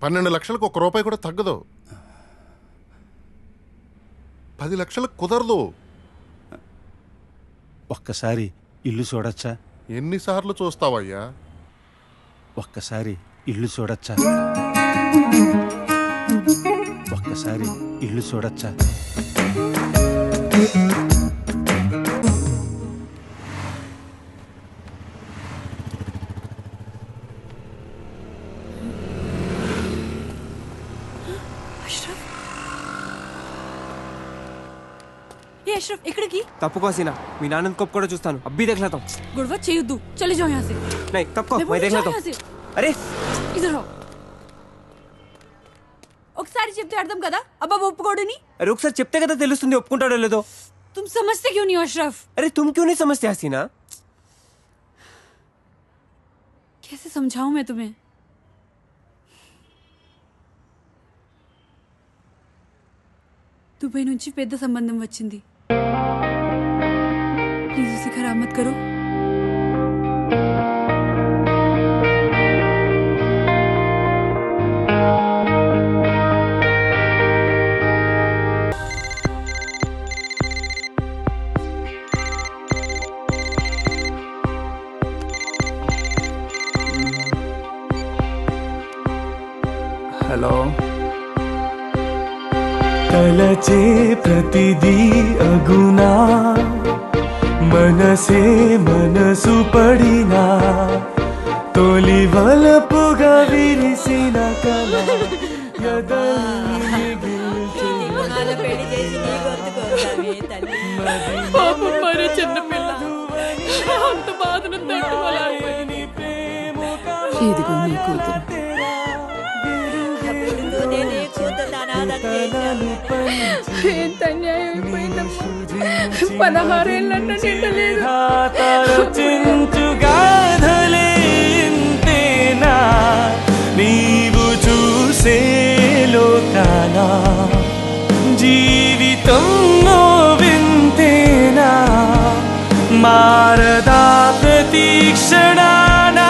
$12 లక్షలకు ₹1 కూడా తగ్గదు. 10 లక్షలకు కుదరదు. ఒక్కసారి ఇల్లు చూడొచ్చా? ఎన్నిసార్లు చూస్తావయ్యా? ఒక్కసారి ఇల్లు చూడొచ్చా? ఒక్కసారి ఇల్లు చూడొచ్చా? అష్రఫ్ ఇక్కడికి తప్పుకో హసీనా, మీ నాన్నని కొప్పు కూడా చూస్తాను. అబ్బీ देख लेता हूं. గొడవ చేయొద్దు, చలి जाओ यहां से. नहीं तప్పుకో, मैं देख लेता हूं. अरे इधर आओ. ఒకసారి చెప్తే అర్థం కదా అబ్బా ఒప్పుకోడని. अरे ఒకసారి చెప్తే కదా తెలుస్తుంది ఒప్పుకుంటాడో లేదో. तुम समझते क्यों नहीं अशरफ? अरे तुम क्यों नहीं समझते हसीना? कैसे समझाऊं मैं तुम्हें? దుబాయ్ నుంచి పెద్ద సంబంధం వచ్చింది. प्लीज उसे खराब मत करो. हेलो తలచే ప్రతిదీ అగునా మనసే మనసు పడినా తొలి వలపుగా విరిసిన కళ పాపం మరే చిన్న పిల్ల అంత బాధను తట్టుకోలేకపోయింది. ఇదిగో నీ కూతురు. ఎంత అన్యాయం అయిపోయిందమ్మా. 16 ఏళ్ళన్నా నిండలేదు. చించుగాధలేంతేనా నీవు చూసే లోకానా జీవితంలో వింతేనా మారదా ప్రతీక్షణానా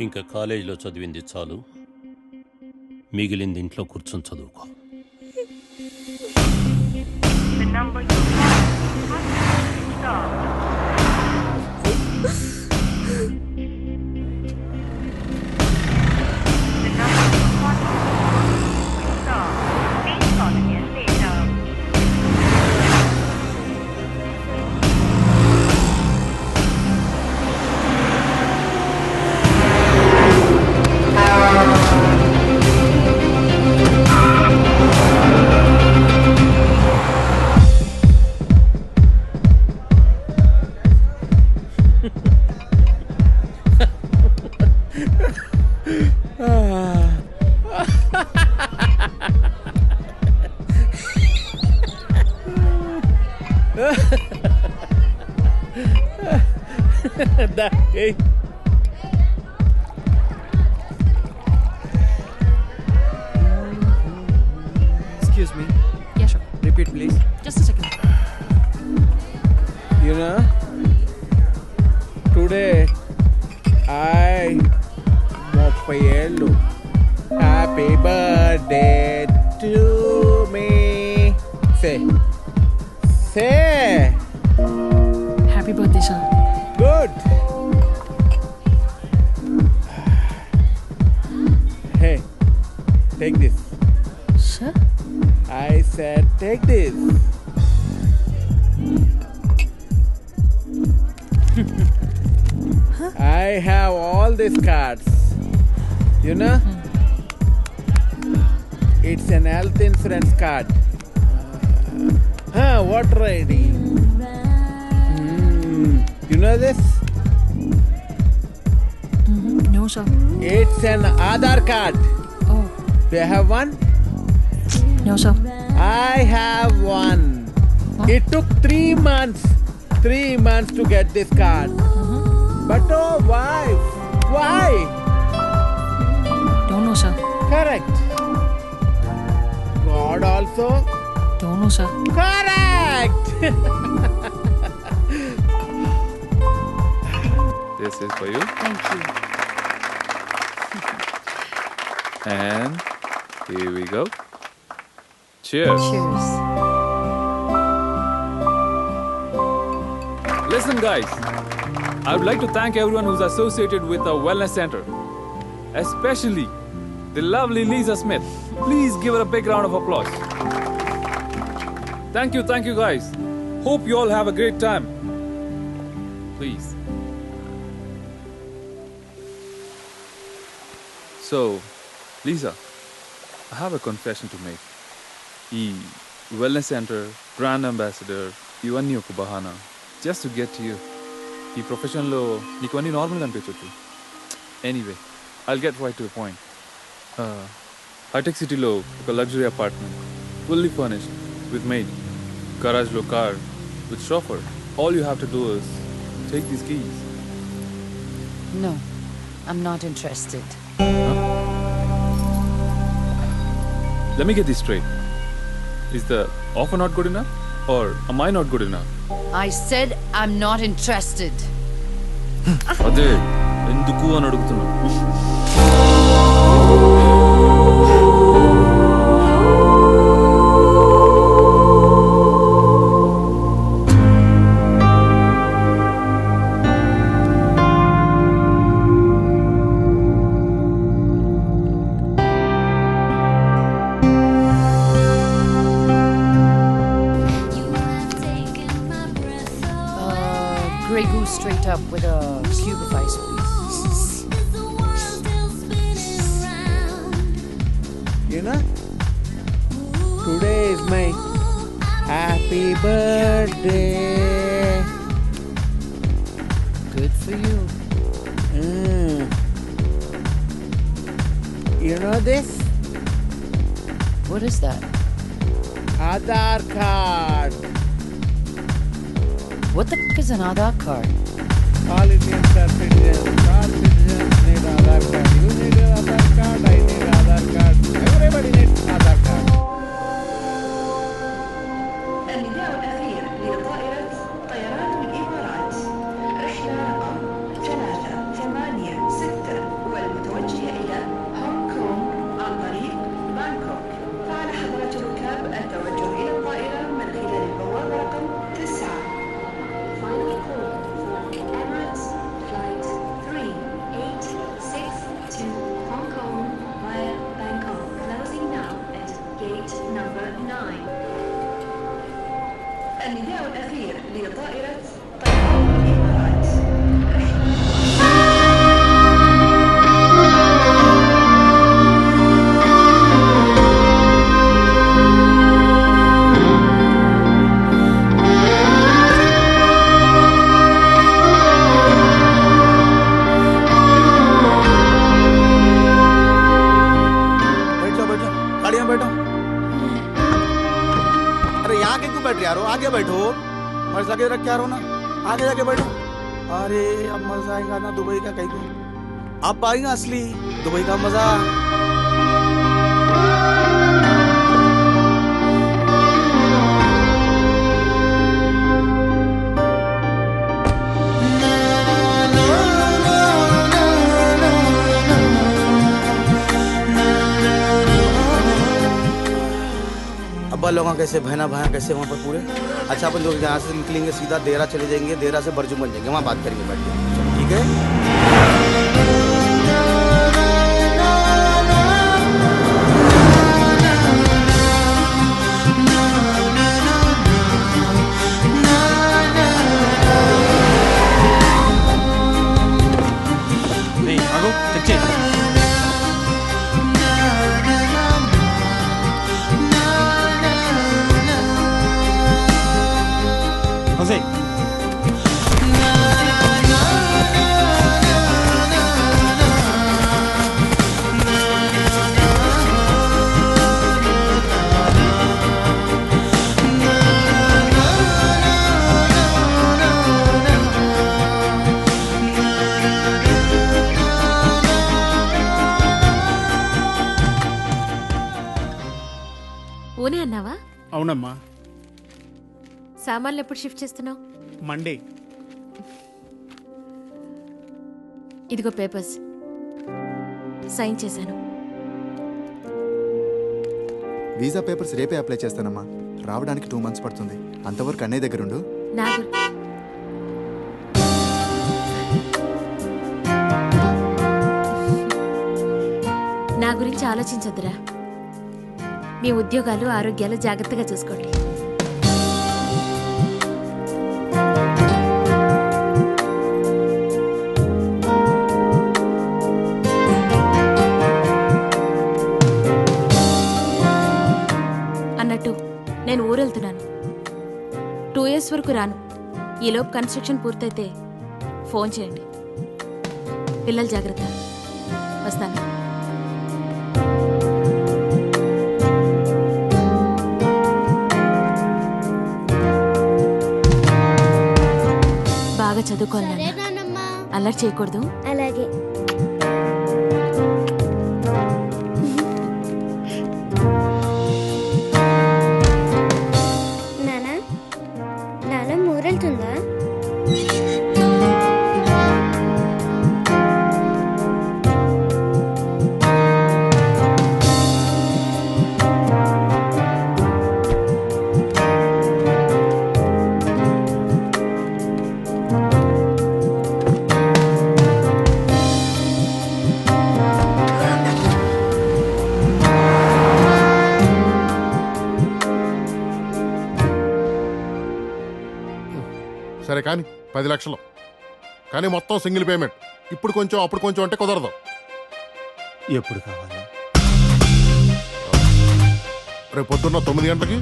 ఇంకా కాలేజీలో చదివింది చాలు, మిగిలింది ఇంట్లో కూర్చొని చదువుకో. Excuse me. Yeah, sure. repeat, please? Just a second. You know, today I 30 ఏళ్ళు. Happy birthday to me. Say. Happy birthday, sir. Good. Hey, take this. Sir? I said take this. I have all these cards. You know? It's an health insurance card. Water ID. You know this? No, sir. It's an Aadhaar card. Oh. Do you have one? No, sir. I have one. It took 3 months. 3 months to get this card. But oh, why? Why? Don't know, sir. Correct. God also? Don't know, sir. Correct! This is for you. Thank you. And here we go. Cheers. Cheers. Listen, guys. I would like to thank everyone who's associated with our wellness center, especially the lovely Lisa Smith. Please give her a big round of applause. Thank you, guys. Hope you all have a great time. Please. So, Lisa, I have a confession to make. ఈ వెల్నెస్ సెంటర్, బ్రాండ్ అంబాసిడర్, ఇవన్నీ ఒక బహానా జస్ట్ టు గెట్ యూ. ఈ ప్రొఫెషన్లో నీకు అన్నీ నార్మల్గా అనిపించవచ్చు. Anyway, I'll get right to the point. Hitech సిటీలో ఒక luxury apartment, fully furnished with maid, గరాజ్లో car with chauffeur. All you have to do is take these keys. No, I'm not interested. Let me get this straight. Is the offer not good enough? Or am I not good enough? I said I'm not interested. అదే ఎందుకు అని అడుగుతున్నా. Grey Goose straight up with a cube of ice, please. You know, today is my happy birthday. Good for you. You know this? What is that? Aadhaar card. What the f*** is an Aadhaar card? All Indians are citizens. All citizens need Aadhaar card. You need an Aadhaar card. I need Aadhaar card. Everybody needs Aadhaar card. النداء الأخير لطائرة طيران الإمارات رحلة رقم 386 والمتوجهة إلى هونغ كونغ عن طريق بانكوك. فعلى حضرة الركاب التوجه إلى الطائرة من خلال البوابة رقم 9. Final call for Emirates Flight 3862 Hong Kong via Bangkok. Closing now at gate number 9. النداء الأخير لطائرة طيران الإمارات बैठ जाओ गाड़ियाँ बैठो. अरे यहाँ के क्यों बैठ रहे यारो? आगे बैठो. मर्ज लगे रख के आ रहो ना. आगे जाके बैठो. अरे अब मजा आएगा ना दुबई का कहीं को. अब आएगा असली दुबई का मजा. लोग कैसे बहना भाया कैसे वहाँ पर पूरे। अच्छा अपन लोग यहाँ से निकलेंगे सीधा देरा चले जाएंगे, देरा से बरजू बन जाएंगे, वहाँ बात करेंगे बैठ के, ठीक है। ఊనే అన్నావా? అవునమ్మా. సామాన్లు ఎప్పుడు షిఫ్ట్ చేస్తున్నావు? మండే. ఇదిగో పేపర్స్ సైన్ చేశాను. వీసా పేపర్స్ రేపే అప్లై చేస్తానమ్మా. రావడానికి 2 months పడుతుంది. అంతవరకు అన్నయ్య దగ్గరుండు. నా గురించి ఆలోచించొద్దురా. మీ ఉద్యోగాలు ఆరోగ్యాలు జాగ్రత్తగా చూసుకోండి. అన్నట్టు నేను ఊరెళ్తున్నాను. 2 years వరకు రాను. ఈలోపు కన్స్ట్రక్షన్ పూర్తయితే ఫోన్ చేయండి. పిల్లలు జాగ్రత్త. వస్తాను. బాగా చదువుకోవాలి. అల్లరి చేయకూడదు. అలాగే. నానా నాన్న ఊరెళ్తుందా? సరే కానీ 10 లక్షలు కానీ మొత్తం సింగిల్ పేమెంట్. ఇప్పుడు కొంచెం అప్పుడు కొంచెం అంటే కుదరదు. ఎప్పుడు కావాలి? రేపు పొద్దున్న 9 గంటలకి.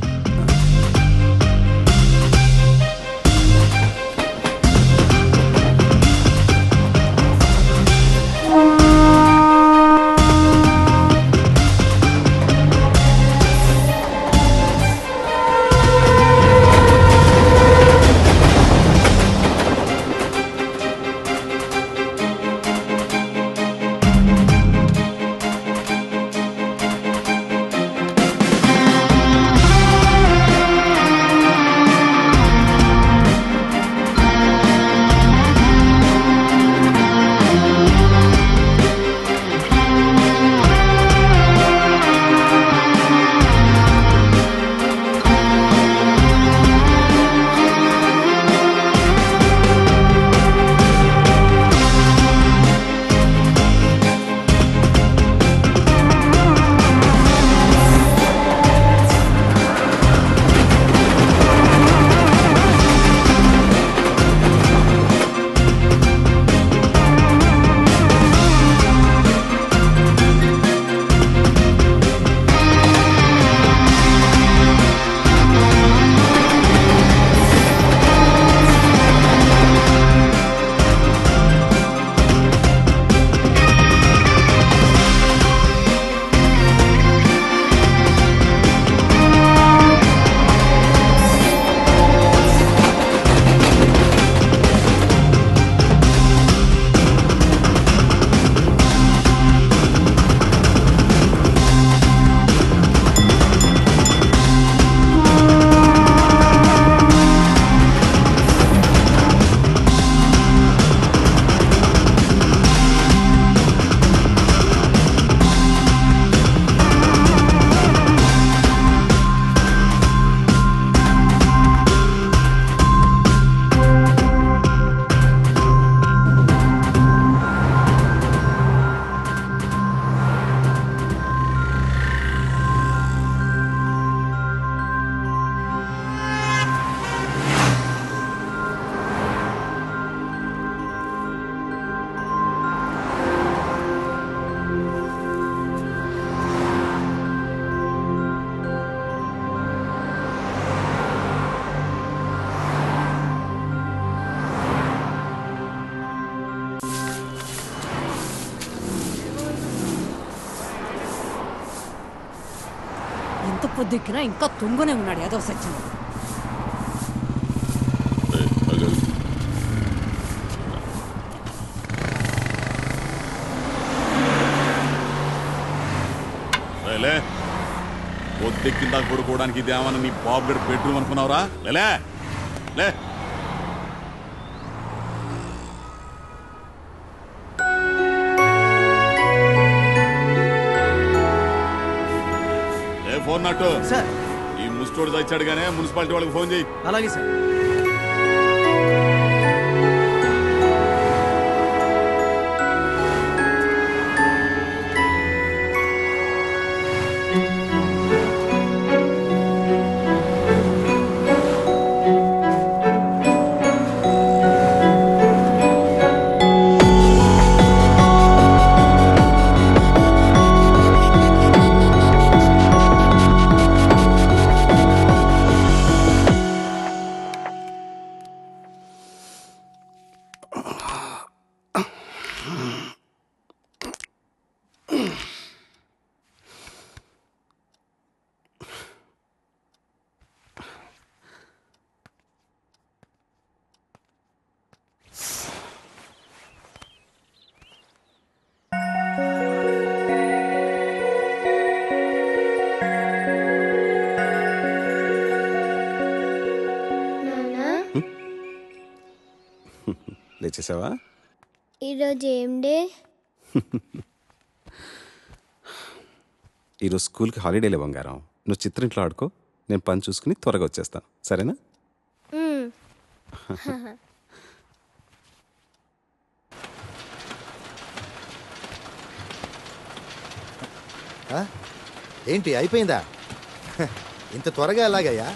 పొద్దుకినా ఇంకా తుంగునే ఉన్నాడు ఏదో సచ్చిన. పొద్దెక్కిందా పడుకోవడానికి ఇదేమన్నా నీ బాబు గడి బెడ్రూమ్ అనుకున్నావురా? లే లే ఫోన్ నట్టు సార్. ఈ ముస్టోడు తెచ్చాడు గానే మున్సిపాలిటీ వాళ్ళకి ఫోన్ చేయి. అలాగే సార్. లేచేసావా? ఈరోజు ఏం డే? ఈరోజు స్కూల్కి హాలిడేలే బంగారం. నువ్వు చిత్రింట్లో ఆడుకో, నేను పని చూసుకుని త్వరగా వచ్చేస్తాను, సరేనా? ఏంటి అయిపోయిందా? ఇంత త్వరగా ఎలాగయ్యా?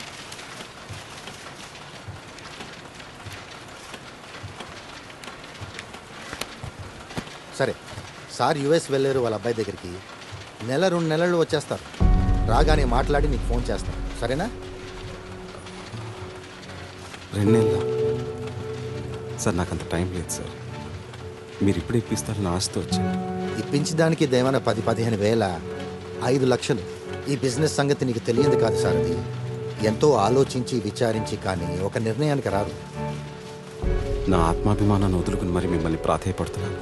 సరే, సార్ యుఎస్ వెళ్ళారు వాళ్ళ అబ్బాయి దగ్గరికి. 1-2 నెలలు వచ్చేస్తారు. రాగానే మాట్లాడి నీకు ఫోన్ చేస్తాను, సరేనా? 2 నెలలా? సార్ నాకు అంత టైం లేదు సార్. మీరు ఇప్పుడు ఇప్పిస్తారని ఆశతో వచ్చాను. ఇప్పించడానికి దేమైనా 10-15 వేల, 5 లక్షలు. ఈ బిజినెస్ సంగతి నీకు తెలియదు కాదు సార్. అది ఎంతో ఆలోచించి విచారించి కానీ ఒక నిర్ణయానికి రారు. నా ఆత్మాభిమానాన్ని వదులుకుని మరి మిమ్మల్ని ప్రాధేయపడుతున్నాను.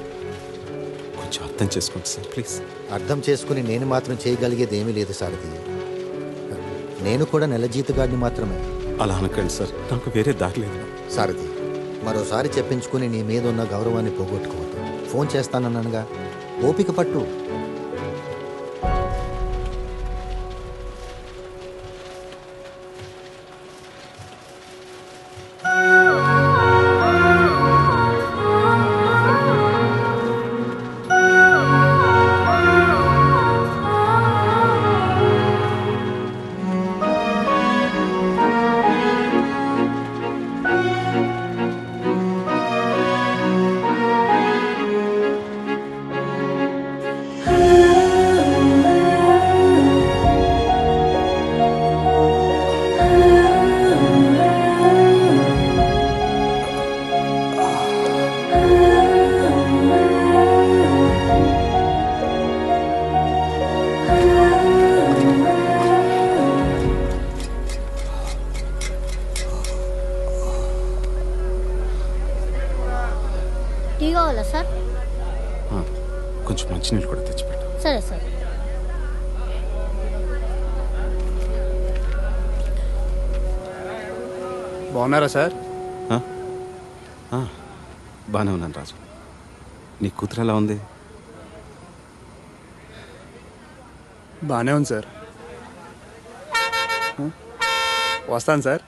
కొంచెం అర్థం చేసుకోండి సార్, ప్లీజ్. అర్థం చేసుకుని నేను మాత్రం చేయగలిగేది ఏమీ లేదు సార్. అది నేను కూడా నెల జీతగాడిని మాత్రమే. అలా అనకండి సార్, నాకు వేరే దారి లేదు. సారథి, మరోసారి చెప్పించుకుని నీ మీద ఉన్న గౌరవాన్ని పోగొట్టుకోవద్దు. ఫోన్ చేస్తానన్నానుగా, ఓపిక పట్టు. టీ కావాలా సార్? కొంచెం మంచినీళ్ళు కూడా తెచ్చిపెట్టు. సరే సార్. బాగున్నారా సార్? బాగానే ఉన్నాను రాజు. నీ కూతురు ఎలా ఉంది? బాగానే ఉంది సార్. వస్తాను సార్.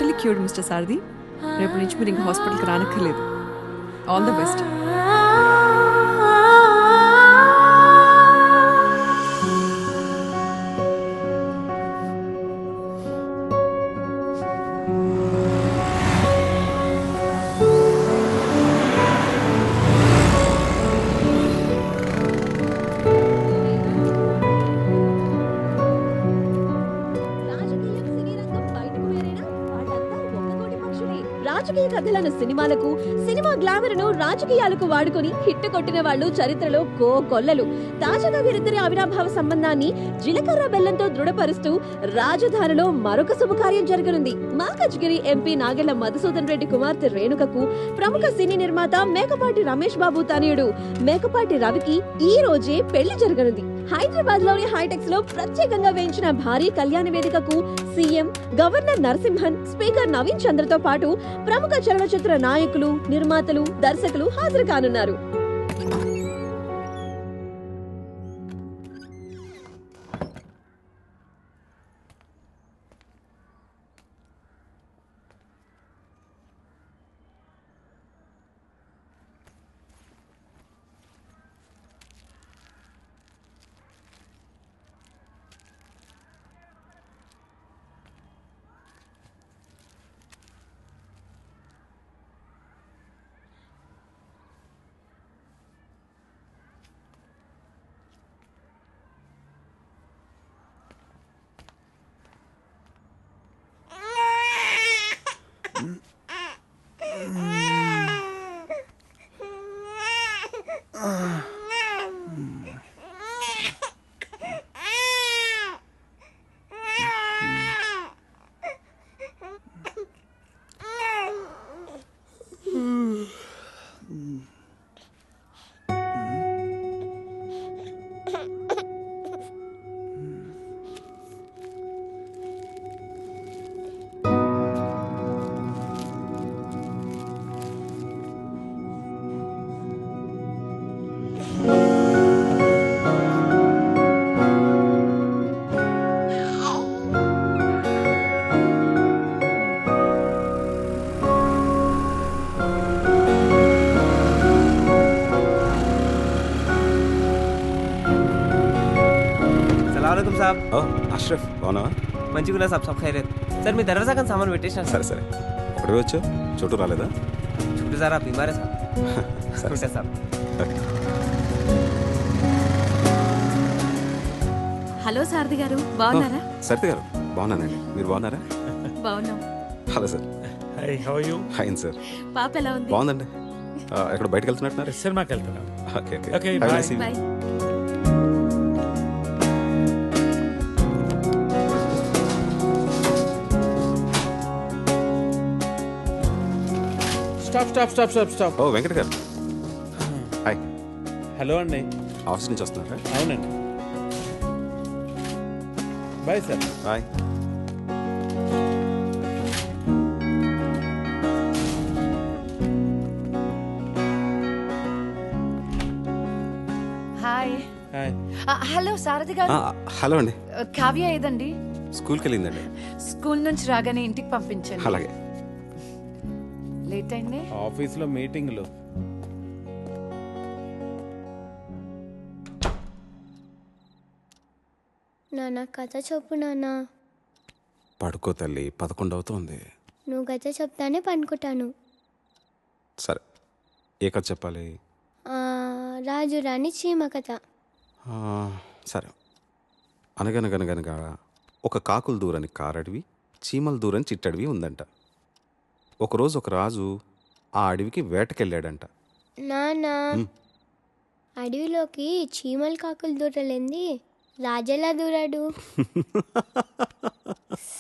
టోటలీ క్యూర్డ్ మిస్టర్ సారథి. రేపు నుంచి మీరు ఇంకా హాస్పిటల్కి రానక్కర్లేదు. All the best. రాజకీయ కథలను సినిమాలకు, సినిమా గ్లామర్ను రాజకీయాలకు వాడుకొని హిట్ కొట్టిన వాళ్ళు చరిత్రలో కొల్లలు. తాజాగా వీరిద్దరి అవినాభావ సంబంధాన్ని జీలకర్ర బెల్లంతో దృఢపరుస్తూ రాజధానిలో మరొక శుభకార్యం జరగనుంది. మాకజ్గిరి ఎంపీ నాగెళ్ల మధుసూదన్ రెడ్డి కుమార్తె రేణుకకు ప్రముఖ సినీ నిర్మాత మేకపాటి రమేష్ బాబు తనయుడు మేకపాటి రవికి ఈ రోజే పెళ్లి జరగనుంది. హైదరాబాద్ లోని హైటెక్స్ లో ప్రత్యేకంగా వేయించిన భారీ కళ్యాణ వేదికకు CM, governor Narasimhan, speaker Naveen చంద్రతో పాటు ప్రముఖ చలనచిత్ర నాయకులు, నిర్మాతలు, దర్శకులు హాజరు కానున్నారు. అష్రఫ్ అవునా? మంచిగా సాబ్ సబ్ ఖైరేత్ సార్. మీ దర్వాజా కానీ సామాన్ పెట్టేసిన. సరే సరే, ఒకటి వచ్చావు, చోటు రాలేదా? చుట్టూ సార్ బీమారే సార్. ఉంటా సార్. హలో సారథి గారు, బాగున్నారా? సరిత గారు బాగున్నానండి, మీరు బాగున్నారా? బాగున్నాం. Hello sir. Hi, how are you? Hi sir. పాప ఎలా ఉంది? బాగుందండి. ఎక్కడ బయటకు వెళ్తున్నట్టున్నారు? సినిమాకి వెళ్తున్నాం. Okay okay. Okay, bye. Stop. Oh Venkata గారు, హాయ్. హలో అండి. ఆఫీస్ నుంచి వస్తున్నారా? అవునండి. Bye sir. Bye. Hi. Hi. Hello Sarathi గారు. హలో అండి. కావ్య ఏదండి? స్కూల్కి వెళ్ళిందండి. స్కూల్ నుంచి రాగానే ఇంటికి పంపించండి. అలాగే. లేట్ అయింది. ఆఫీస్లో మీటింగ్లు. నాన్న కథ చెప్పు నాన్న. పడుకో తల్లి, 11 అవుతోంది. నువ్వు కథ చెప్తానే పనుకుంటాను. సరే, ఏ కథ చెప్పాలి? రాజు రాణి చీమ కథ. సరే. అనగనగనగనగా ఒక కాకులు దూరని కారడవి, చీమల దూరని చిట్టడవి ఉందంట. ఒకరోజు ఒక రాజు ఆ అడవికి వేటకెళ్ళాడంట. నాన్న, అడవిలోకి చీమల కాకులు దూరలేంది, రాజెలా దూరాడు?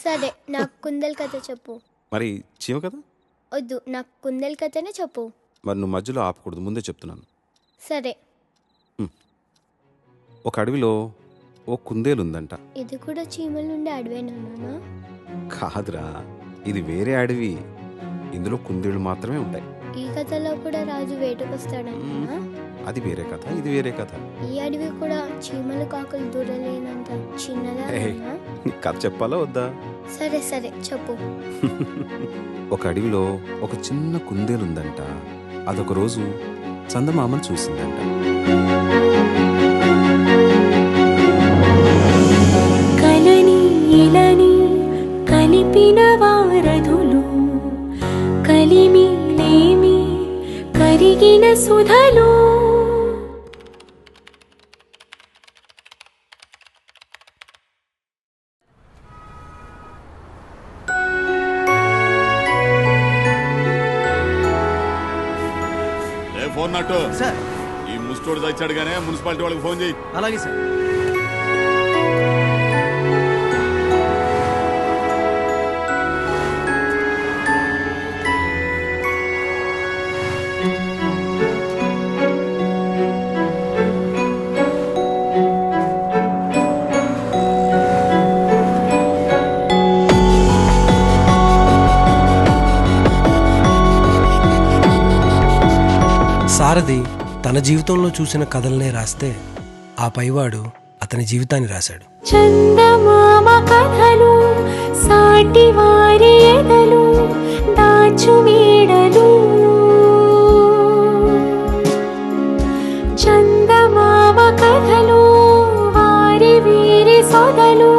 సరే, నాకు కుందేలు కథ చెప్పు. మరి చీమ కదా? వద్దు, నాకు కుందేలు కథనే చెప్పు. మరి నువ్వు మధ్యలో ఆపకూడదు, ముందే చెప్తున్నాను. సరే. ఒక అడవిలో ఓ కుందేలు ఉందంట. ఇది కూడా చీమల నుండి అడవేనా కాదురా, ఇది వేరే అడవి. ఇందులో కుందేళ్ళు మాత్రమే ఉంటాయి. ఈ కథలో కూడా రాజు వేటకొస్తాడంట. అది వేరే కథ, ఇది వేరే కథ. ఈ అడవి కూడా చీమలు కాకులు దూరలేనంత చిన్నదా? ఏయ్, నీకు కథ చెప్పాలా వద్దా? సరే సరే చెప్పు. ఒక అడవిలో ఒక చిన్న కుందేలుందంట. అదొక రోజు చందమామను చూసిందంట. కలని ఇలని కలిపిన వారధులు, కలిమి లేమి కరిగిన సుధలు. ఫోన్ నట్టు సార్, ఈ ముస్టోడు తెచ్చాడు గానే మున్సిపాలిటీ వాళ్ళకి ఫోన్ చేయి. అలాగే సార్. సారథి తన జీవితంలో చూసిన కథలనే రాస్తే ఆ పైవాడు అతని జీవితాన్ని రాశాడు. చందమామ కథలు, సాటి వారి ఎదలు, దాచు మేడలు. చందమామ కథలు, వారి వీరి సొదలు.